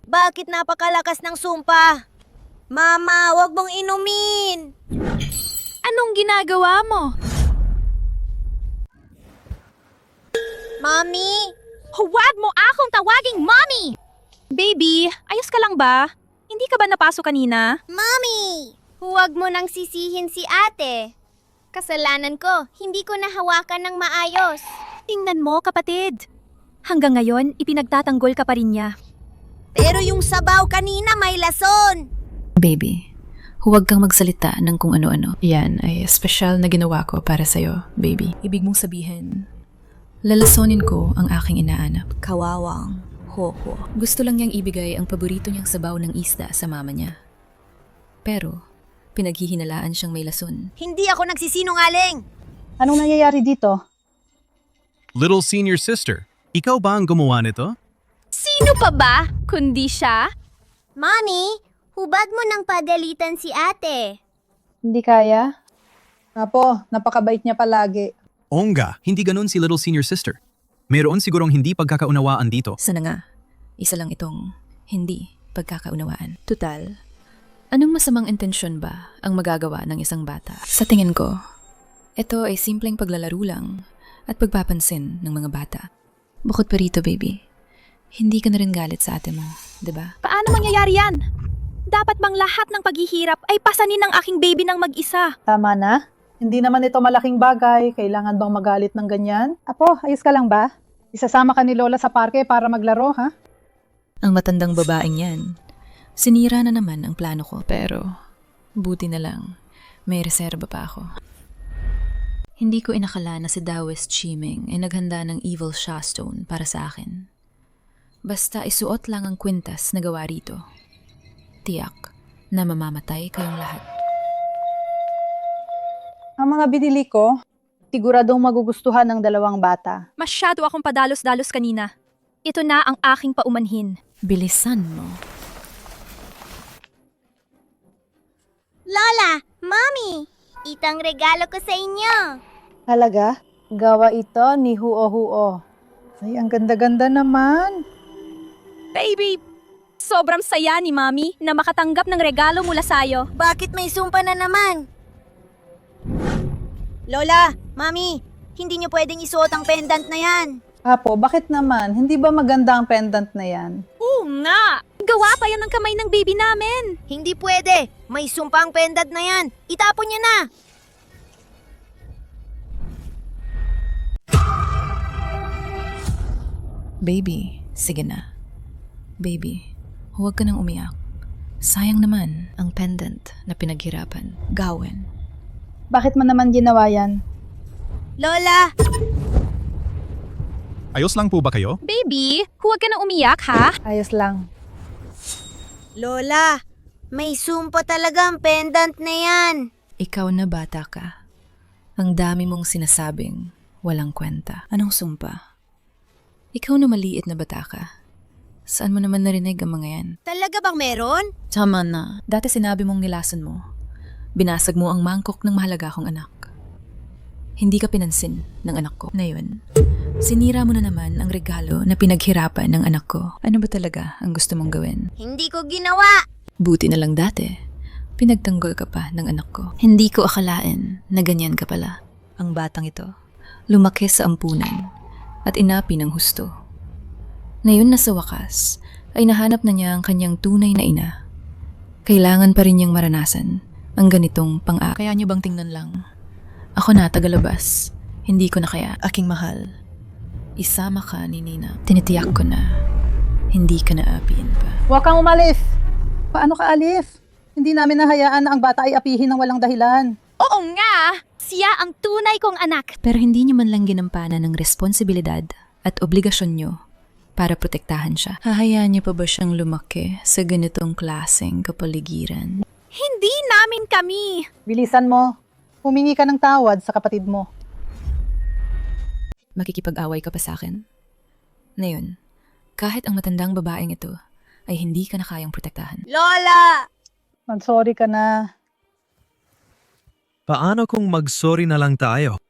Bakit napakalakas ng sumpa? Mama, wag mong inumin. Anong ginagawa mo? Mommy? Huwag mo akong tawaging Mommy! Baby, ayos ka lang ba? Hindi ka ba napasok kanina? Mommy! Huwag mo nang sisihin si ate. Kasalanan ko, hindi ko nahawakan ng maayos. Tingnan mo, kapatid. Hanggang ngayon, ipinagtatanggol ka pa rin niya. Pero yung sabaw kanina may lason. Baby, huwag kang magsalita ng kung ano-ano. Yan ay espesyal na ginawa ko para sa'yo, baby. Ibig mong sabihin, lalasonin ko ang aking inaanap. Kawawang Ho-Ho. Gusto lang niyang ibigay ang paborito niyang sabaw ng isda sa mama niya. Pero, pinaghihinalaan siyang may lason. Hindi ako nagsisinungaling! Anong nangyayari dito? Little senior sister, ikaw ba ang gumawa nito? Sino pa ba? Kundi siya? Mami, hubad mo ng padalitan si ate. Hindi kaya? Apo, napakabait niya palagi. Onga, hindi ganun si little senior sister. Mayroon sigurong hindi pagkakaunawaan dito. Sana nga, isa lang itong hindi pagkakaunawaan. Tutal, anong masamang intensyon ba ang magagawa ng isang bata? Sa tingin ko, ito ay simpleng paglalaro lang at pagpapansin ng mga bata. Bukod pa rito, baby, hindi ka na rin galit sa ate mo, di ba? Paano mangyayari yan? Dapat bang lahat ng paghihirap ay pasanin ng aking baby ng mag-isa? Tama na. Hindi naman ito malaking bagay. Kailangan bang magalit ng ganyan? Apo, ayos ka lang ba? Isasama ka ni Lola sa parke para maglaro, ha? Ang matandang babaeng yan, sinira na naman ang plano ko. Pero, buti na lang, may reserba pa ako. Hindi ko inakala na si Taoist Chiming ay naghanda ng evil Sha Stone para sa akin. Basta isuot lang ang kwintas na gawa rito. Tiyak na mamamatay kayong lahat. Ang mga binili ko, siguradong magugustuhan ng dalawang bata. Masyado akong padalos-dalos kanina. Ito na ang aking paumanhin. Bilisan mo. Lola, Mommy, itang regalo ko sa inyo. Talaga? Gawa ito ni Huo-Huo. Ay, ang ganda-ganda naman. Baby, sobrang saya ni Mami na makatanggap ng regalo mula sa'yo. Bakit may sumpa na naman? Lola, Mami, hindi niyo pwedeng isuot ang pendant na yan. Apo, bakit naman? Hindi ba maganda ang pendant na yan? Oo nga! Gawa pa yan ng kamay ng baby namin. Hindi pwede. May sumpa ang pendant na yan. Itapon niyo na. Baby, sige na. Baby, huwag ka nang umiyak. Sayang naman ang pendant na pinaghirapan. Gawin. Bakit mo naman ginawa yan? Lola! Ayos lang po ba kayo? Baby, huwag ka na umiyak, ha? Ayos lang. Lola, may sumpa talaga ang pendant na yan. Ikaw na bata ka. Ang dami mong sinasabing walang kwenta. Anong sumpa? Ikaw na maliit na bata ka. Saan mo naman narinig ang mga yan? Talaga bang meron? Tama na. Dati sinabi mong nilason mo. Binasag mo ang mangkok ng mahalaga kong anak. Hindi ka pinansin ng anak ko. Ngayon, sinira mo na naman ang regalo na pinaghirapan ng anak ko. Ano ba talaga ang gusto mong gawin? Hindi ko ginawa. Buti na lang dati, pinagtanggol ka pa ng anak ko. Hindi ko akalain na ganyan ka pala. Ang batang ito, lumaki sa ampunan at inapi ng husto. Ngayon na sa wakas, ay nahanap na niya ang kanyang tunay na ina. Kailangan pa rin niyang maranasan ang ganitong pang-a. Kaya niyo bang tingnan lang? Ako na, tagalabas. Hindi ko na kaya. Aking mahal, isama ka ni Nina. Tinitiyak ko na, hindi ka na apiin pa. Huwag kang umalis! Paano ka alis? Hindi namin nahayaan na ang bata ay apihin ng walang dahilan. Oo nga! Siya ang tunay kong anak. Pero hindi niyo man lang ginampanan ng responsibilidad at obligasyon niyo para protektahan siya. Hahayaan niyo pa ba siyang lumaki sa ganitong klaseng kapaligiran? Hindi namin kami. Bilisan mo. Humingi ka ng tawad sa kapatid mo. Makikipag-away ka pa sa akin? Ngayon, kahit ang matandang babaeng ito ay hindi ka na kayang protektahan. Lola! Mag-sorry ka na. Paano kung mag-sorry na lang tayo?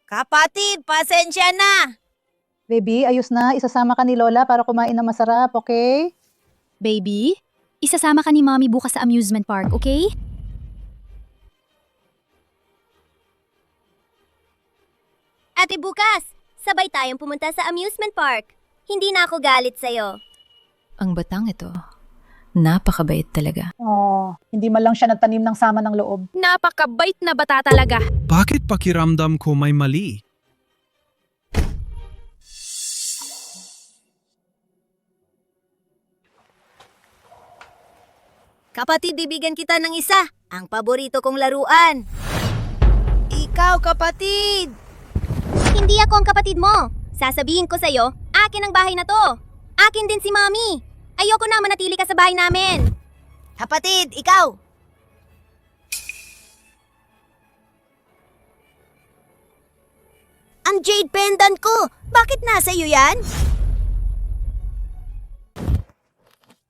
Kapatid, pasensya na. Baby, ayos na. Isasama ka ni Lola para kumain ng masarap, okay? Baby, isasama ka ni Mommy bukas sa amusement park, okay? Ate, bukas, sabay tayong pumunta sa amusement park. Hindi na ako galit sa'yo. Ang batang ito, napakabait talaga. Oh, hindi man lang siya nagtanim ng sama ng loob. Napakabait na bata talaga. Bakit pakiramdam ko may mali? Kapatid, bibigyan kita ng isa. Ang paborito kong laruan. Ikaw, kapatid! Hindi ako ang kapatid mo. Sasabihin ko sa'yo, akin ang bahay na to. Akin din si Mommy. Ayoko na manatili ka sa bahay namin. Kapatid, ikaw! Ang jade pendant ko! Bakit nasa iyo yan?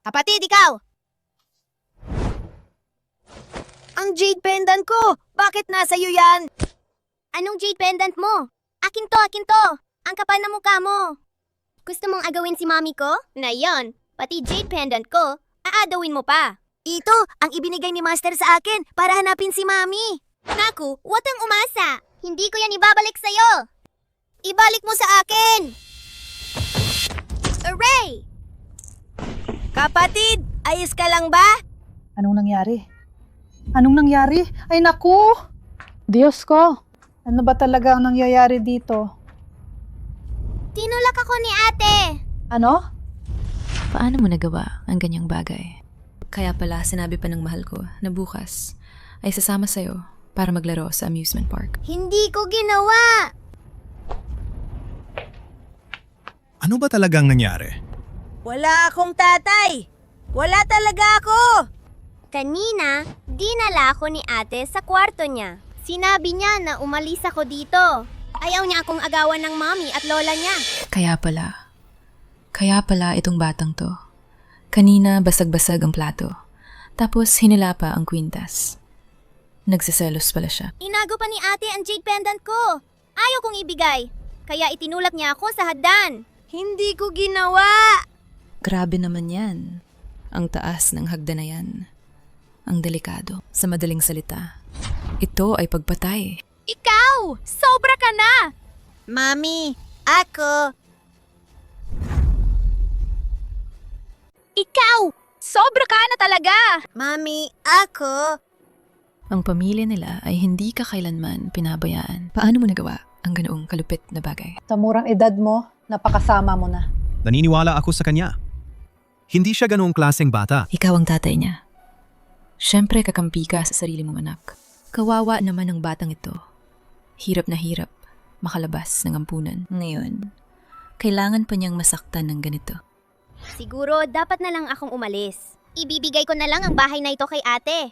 Kapatid, ikaw! Ang jade pendant ko! Bakit nasa iyo yan? Anong jade pendant mo? Akin to, akin to! Ang kapal na mukha mo! Gusto mong agawin si mami ko? Na yon, pati jade pendant ko, aadawin mo pa. Ito ang ibinigay ni Master sa akin para hanapin si Mami. Naku, huwag kang umasa! Hindi ko yan ibabalik sa'yo! Ibalik mo sa akin! Hooray! Kapatid, ayos ka lang ba? Anong nangyari? Anong nangyari? Ay naku! Diyos ko! Ano ba talaga ang nangyayari dito? Tinulak ako ni ate! Ano? Paano mo nagawa ang ganyang bagay? Kaya pala sinabi pa ng mahal ko na bukas ay sasama sa'yo para maglaro sa amusement park. Hindi ko ginawa! Ano ba talagang nangyari? Wala akong tatay! Wala talaga ako! Kanina, dinala ako ni ate sa kwarto niya. Sinabi niya na umalis ako dito. Ayaw niya akong agawan ng mami at lola niya. Kaya pala itong batang to. Kanina basag-basag ang plato. Tapos hinila pa ang kwintas. Nagsiselos pala siya. Inago pa ni ate ang jade pendant ko. Ayaw kong ibigay. Kaya itinulak niya ako sa hagdan. Hindi ko ginawa! Grabe naman yan. Ang taas ng hagdan na yan. Ang delikado. Sa madaling salita, ito ay pagpatay. Ikaw! Sobra ka na! Mami, ako! Ikaw! Sobra ka na talaga! Mami, ako! Ang pamilya nila ay hindi ka kailanman pinabayaan. Paano mo nagawa ang ganoong kalupit na bagay? Sa murang edad mo, napakasama mo na. Naniniwala ako sa kanya. Hindi siya ganoong klaseng bata. Ikaw ang tatay niya. Siyempre kakampi ka sa sarili mong anak. Kawawa naman ang batang ito. Hirap na hirap makalabas ng ampunan. Ngayon, kailangan pa niyang masaktan ng ganito. Siguro dapat na lang akong umalis. Ibibigay ko na lang ang bahay na ito kay ate.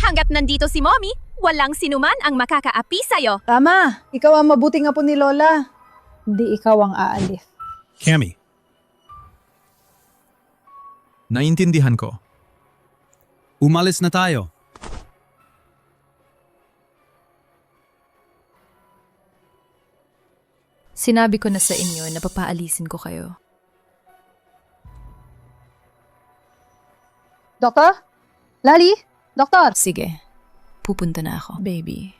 Hanggat nandito si Mommy, walang sinuman ang makakaapi sa'yo. Tama! Ikaw ang mabuting apo ni Lola. Hindi ikaw ang aalis. Cammy. Naintindihan ko. Umalis na tayo. Sinabi ko na sa inyo na papaalisin ko kayo. Doktor? Lali? Doktor? Sige, pupunta na ako. Baby,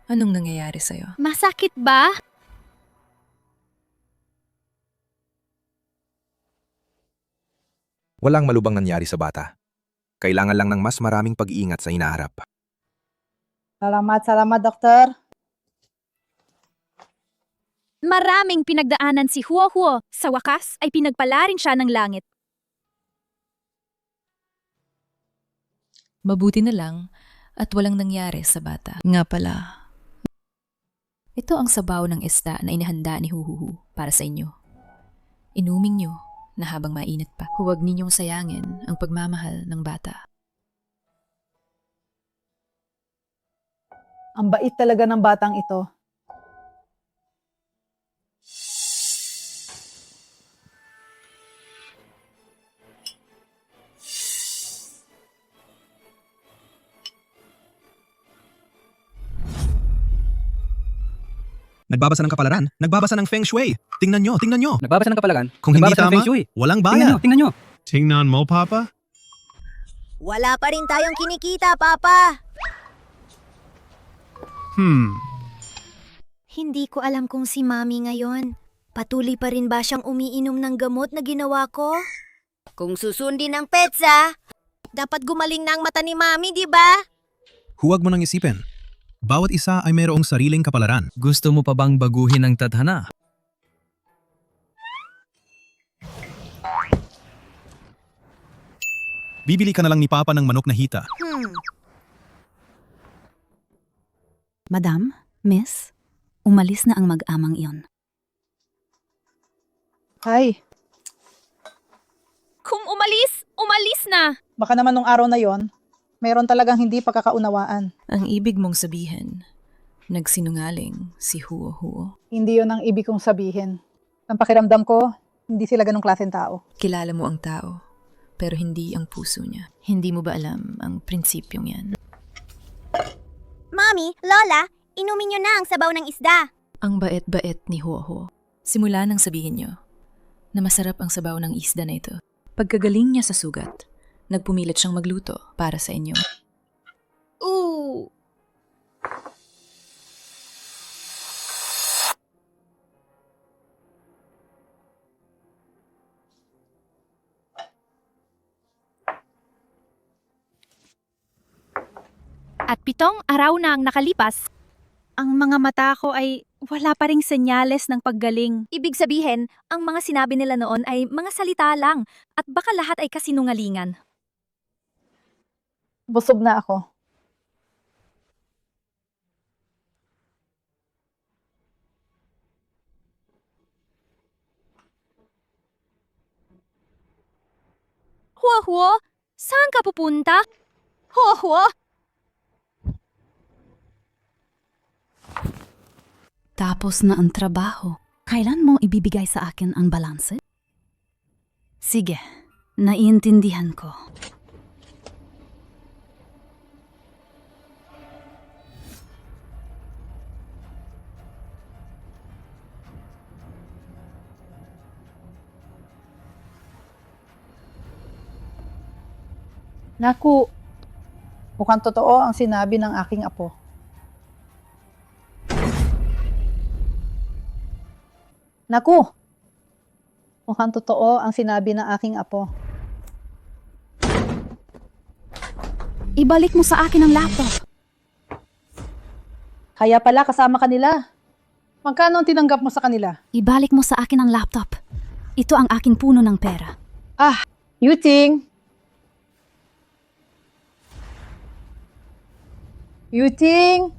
anong nangyayari sa'yo? Masakit ba? Walang malubang nangyari sa bata. Kailangan lang ng mas maraming pag-iingat sa hinaharap. Salamat, doktor. Maraming pinagdaanan si Huo-Huo. Sa wakas ay pinagpala rin siya ng langit. Mabuti na lang at walang nangyari sa bata. Nga pala, ito ang sabaw ng isda na inihanda ni Huhuhu para sa inyo. Inuming nyo na habang mainit pa. Huwag ninyong sayangin ang pagmamahal ng bata. Ang bait talaga ng batang ito. Nagbabasa ng kapalaran, nagbabasa ng feng shui. Tingnan nyo. Nagbabasa ng kapalaran. Kung hindi nagbabasa ng tama, feng shui. walang bayad. Tingnan nyo. Tingnan mo, Papa? Wala pa rin tayong kinikita, Papa! Hindi ko alam kung si Mami ngayon. Patuloy pa rin ba siyang umiinom ng gamot na ginawa ko? Kung susundin ang petsa, dapat gumaling na ang mata ni Mami, di ba? Huwag mo nang isipin. Bawat isa ay mayroong sariling kapalaran. Gusto mo pa bang baguhin ang tadhana? Bibili ka na lang ni Papa ng manok na hita. Madam, Miss, umalis na ang mag-amang iyon. Ay, Kung umalis, Umalis na! Baka naman nung araw na yon, mayroon talagang hindi pagkakaunawaan. Ang ibig mong sabihin, nagsinungaling si Huo-Huo. Hindi yon ang ibig kong sabihin. Ang pakiramdam ko, hindi sila ganong klaseng tao. Kilala mo ang tao, pero hindi ang puso niya. Hindi mo ba alam ang prinsipyong yan? Mommy, Lola, inumin niyo na ang sabaw ng isda. Ang bait-bait ni Huo-Huo. Simula nang sabihin niyo na masarap ang sabaw ng isda na ito. Pagkagaling niya sa sugat, nagpumilit siyang magluto para sa inyo. Ooh! At 7 araw na ang nakalipas. Ang mga mata ko ay wala pa ring senyales ng paggaling. Ibig sabihin, ang mga sinabi nila noon ay mga salita lang at baka lahat ay kasinungalingan. Busog na ako. Huo-Huo, saan ka pupunta? Huo-Huo! Tapos na ang trabaho. Kailan mo ibibigay sa akin ang balanse? Sige, naiintindihan ko. Naku, mukhang totoo ang sinabi ng aking apo. Naku, mukhang totoo ang sinabi ng aking apo. Ibalik mo sa akin ang laptop. Kaya pala kasama kanila. Magkano ang tinanggap mo sa kanila? Ibalik mo sa akin ang laptop. Ito ang aking puno ng pera. Ah, Yuting! Yuting!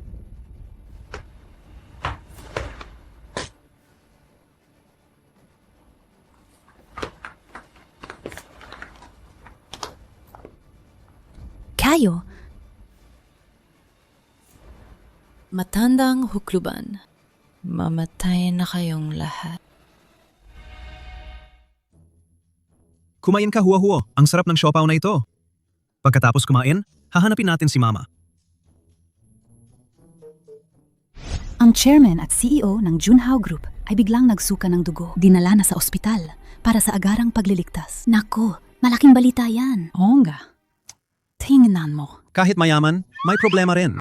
Kayo, Matandang hukluban, mamatay na kayong lahat. Kumain ka, Huo-Huo. Ang sarap ng siopaw na ito. Pagkatapos kumain, hahanapin natin si Mama. ang chairman at CEO ng Junhao Group ay biglang nagsuka ng dugo. Dinala na sa ospital para sa agarang pagliligtas. Nako, malaking balita yan. Oo nga. Tingnan mo. Kahit mayaman, may problema rin.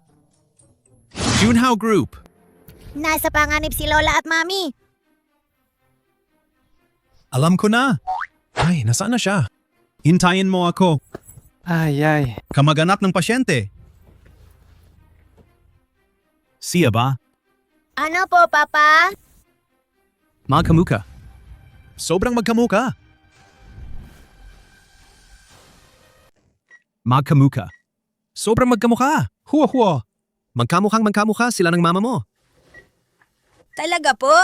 Junhao Group. Nasa panganib si Lola at Mami. Alam ko na. Ay, nasaan na siya? Hintayin mo ako. Ay. Kamag-anak ng pasyente. Siya ba? Ano po, Papa? Magkamuka. Sobrang magkamuka. Magkamuka. Sobrang magkamuka. Huwa. Magkamukha sila ng mama mo. Talaga po?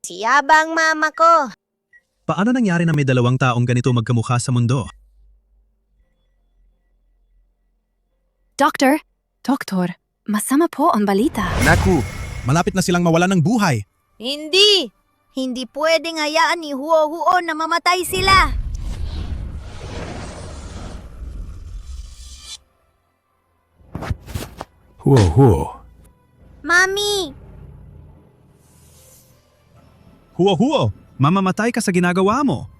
Siya bang mama ko? Paano nangyari na may dalawang taong ganito magkamukha sa mundo? Doktor, masama po ang balita. Naku, malapit na silang mawalan ng buhay. Hindi! Hindi pwedeng hayaan ni Huo-Huo na mamatay sila. Huo. Mami! Huo, mamamatay ka sa ginagawa mo.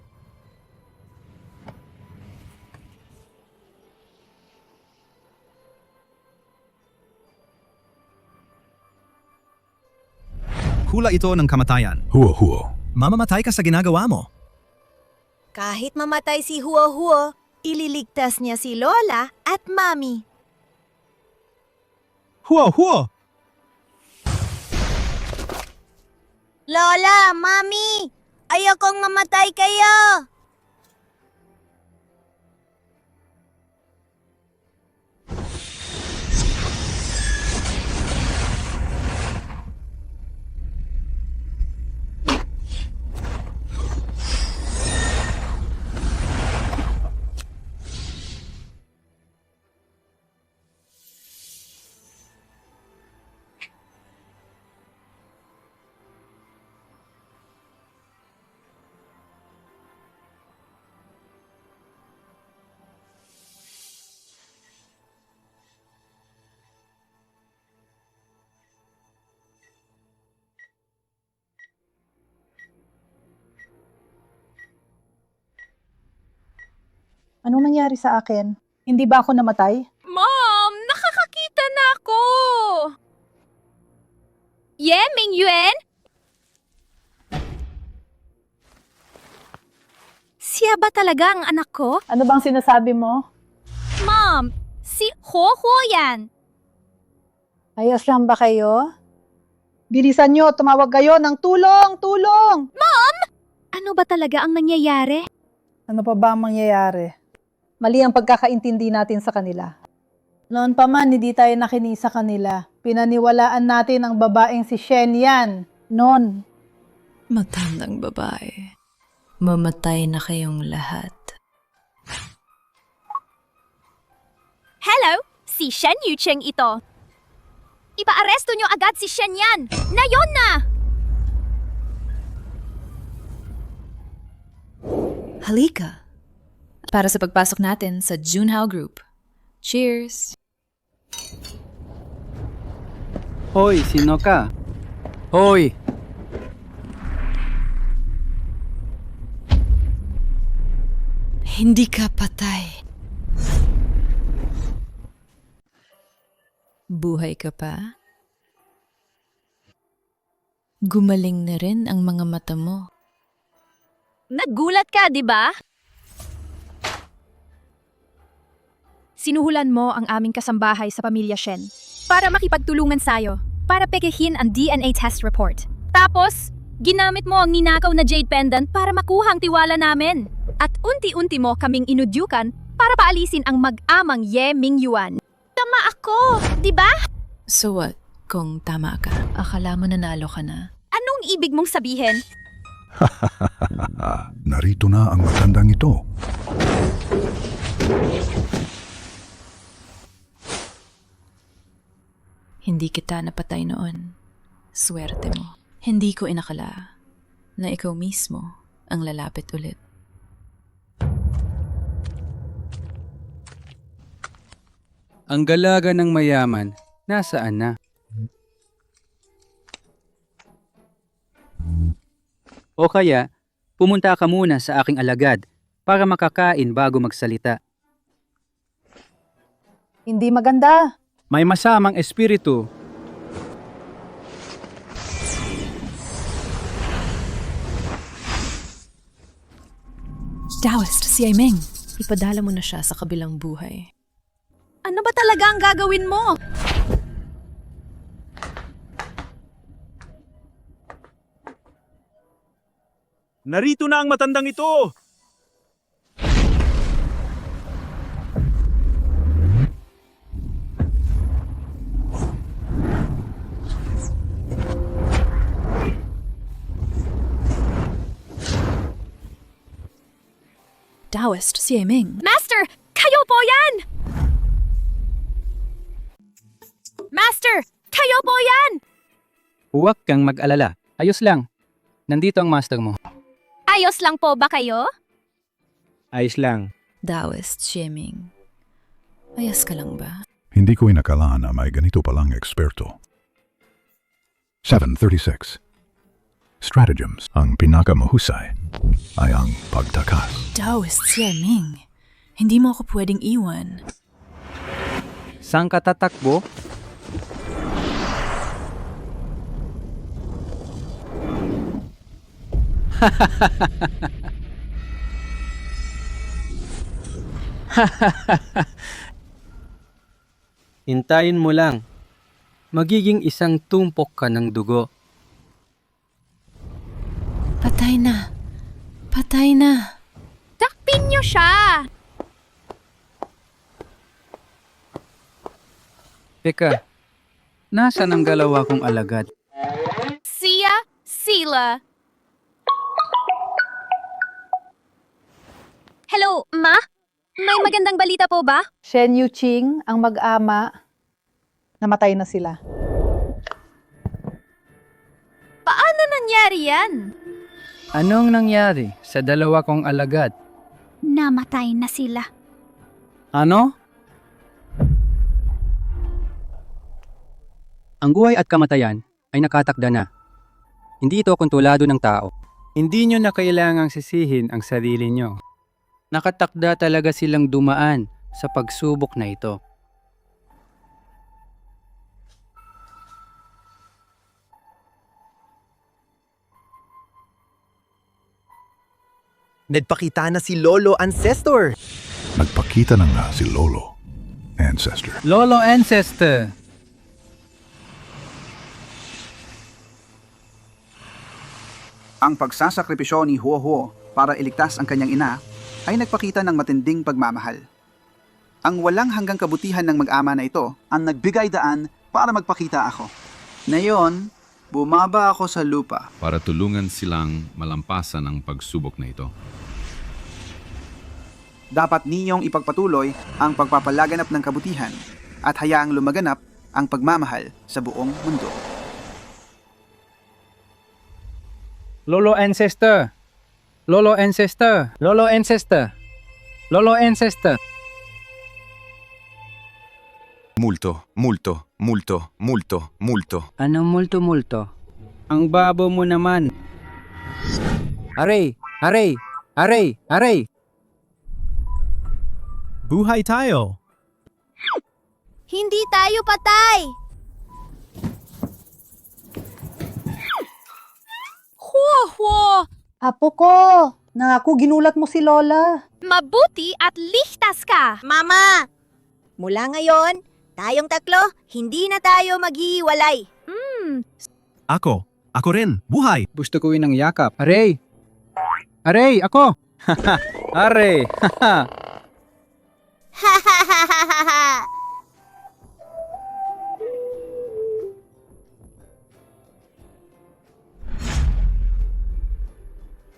Hula ito ng kamatayan. Huo. Mamamatay ka sa ginagawa mo. Kahit mamatay si Huo-Huo, ililigtas niya si Lola at Mami. Huo! Lola, Mami! Ayokong mamatay kayo! Anong nangyari sa akin? Hindi ba ako namatay? Mom, nakakakita na ako! Ming Yuen? Siya ba talaga ang anak ko? Ano bang sinasabi mo? Mom, si Ho yan. Ayos lang ba kayo? Bilisan nyo, tumawag kayo ng tulong! Tulong! Mom! Ano ba talaga ang nangyayari? Ano pa ba ang mangyayari? Mali ang pagkakaintindi natin sa kanila. Noon pa man, hindi tayo nakinig sa kanila. Pinaniwalaan natin ang babaeng si Shen Yan. Noon. Matandang babae. Mamatay na kayong lahat. Hello, si Shen Yucheng ito. Ipaaresto nyo agad si Shen Yan. Ngayon na! Halika! Para sa pagpasok natin sa Junhao Group. Cheers! Hoy, sino ka? Hoy! Hindi ka patay. Buhay ka pa? Gumaling na rin ang mga mata mo. Nagulat ka, di ba? Sinuhulan mo ang aming kasambahay sa pamilya Shen para makipagtulungan sa'yo, para pekehin ang DNA test report. Tapos, ginamit mo ang ninakaw na jade pendant para makuha ang tiwala namin. At unti-unti mo kaming inudyukan para paalisin ang mag-amang Ming Yuan. Tama ako, di ba? So what, kung tama ka? Akala mo nanalo ka na? Anong ibig mong sabihin? Narito na ang matandang ito. Hindi kita napatay noon. Swerte mo. Hindi ko inakala na ikaw mismo ang lalapit ulit. Ang galaga ng mayaman, nasaan na? O kaya, pumunta ka muna sa aking alagad para makakain bago magsalita. Hindi maganda. May masamang espiritu. Taoist, si Aiming. Ipadala mo na siya sa kabilang buhay. Ano ba talaga ang gagawin mo? Narito na ang matandang ito! Taoist, si Aiming. Master, kayo po yan! Master, kayo po yan! Huwag kang mag-alala. Ayos lang. Nandito ang master mo. Ayos lang po ba kayo? Ayos lang. Taoist, si Aiming. Ayos ka lang ba? Hindi ko inakala na may ganito palang eksperto. 736. Stratagems. Ang pinakamahusay ay ang pagtakas. Taoist, si Aiming. Hindi mo ako pwedeng iwan. Saan ka tatakbo? Hintayin mo lang. Magiging isang tumpok ka ng dugo. Patay na. Patay na. Takpin niyo siya! Teka, nasaan ang dalawa kong alagad? Sila. Hello, Ma? May magandang balita po ba? Shen Yuching, ang mag-ama, namatay na sila. Paano nangyari yan? Anong nangyari sa dalawa kong alagad? Namatay na sila. Ano? Ang buhay at kamatayan ay nakatakda na. Hindi ito kontrolado ng tao. Hindi nyo na kailangang sisihin ang sarili nyo. Nakatakda talaga silang dumaan sa pagsubok na ito. Nagpakita na si Lolo Ancestor. Nagpakita na nga si Lolo, Ancestor. Lolo Ancestor! Ang pagsasakripisyo ni Huohuo para iligtas ang kanyang ina ay nagpakita ng matinding pagmamahal. Ang walang hanggang kabutihan ng mag-ama na ito ang nagbigay daan para magpakita ako. Ngayon, bumaba ako sa lupa. Para tulungan silang malampasan ang pagsubok na ito. Dapat ninyong ipagpatuloy ang pagpapalaganap ng kabutihan at hayaang lumaganap ang pagmamahal sa buong mundo. Lolo Ancestor! Lolo Ancestor! Lolo Ancestor! Lolo Ancestor! Multo, multo, multo, multo, multo. Anong multo-multo? Ang babo mo naman. Aray! Aray! Aray! Aray! Buhay tayo! Hindi tayo patay! Huohuo! Apo ko, naku ginulat mo si Lola. Mabuti at ligtas ka! Mama! Mula ngayon, tayong tatlo, hindi na tayo maghihiwalay. Ako rin, buhay! Gusto ko ng yakap. Aray! Aray! Ako! Aray! Ha ha ha ha ha ha!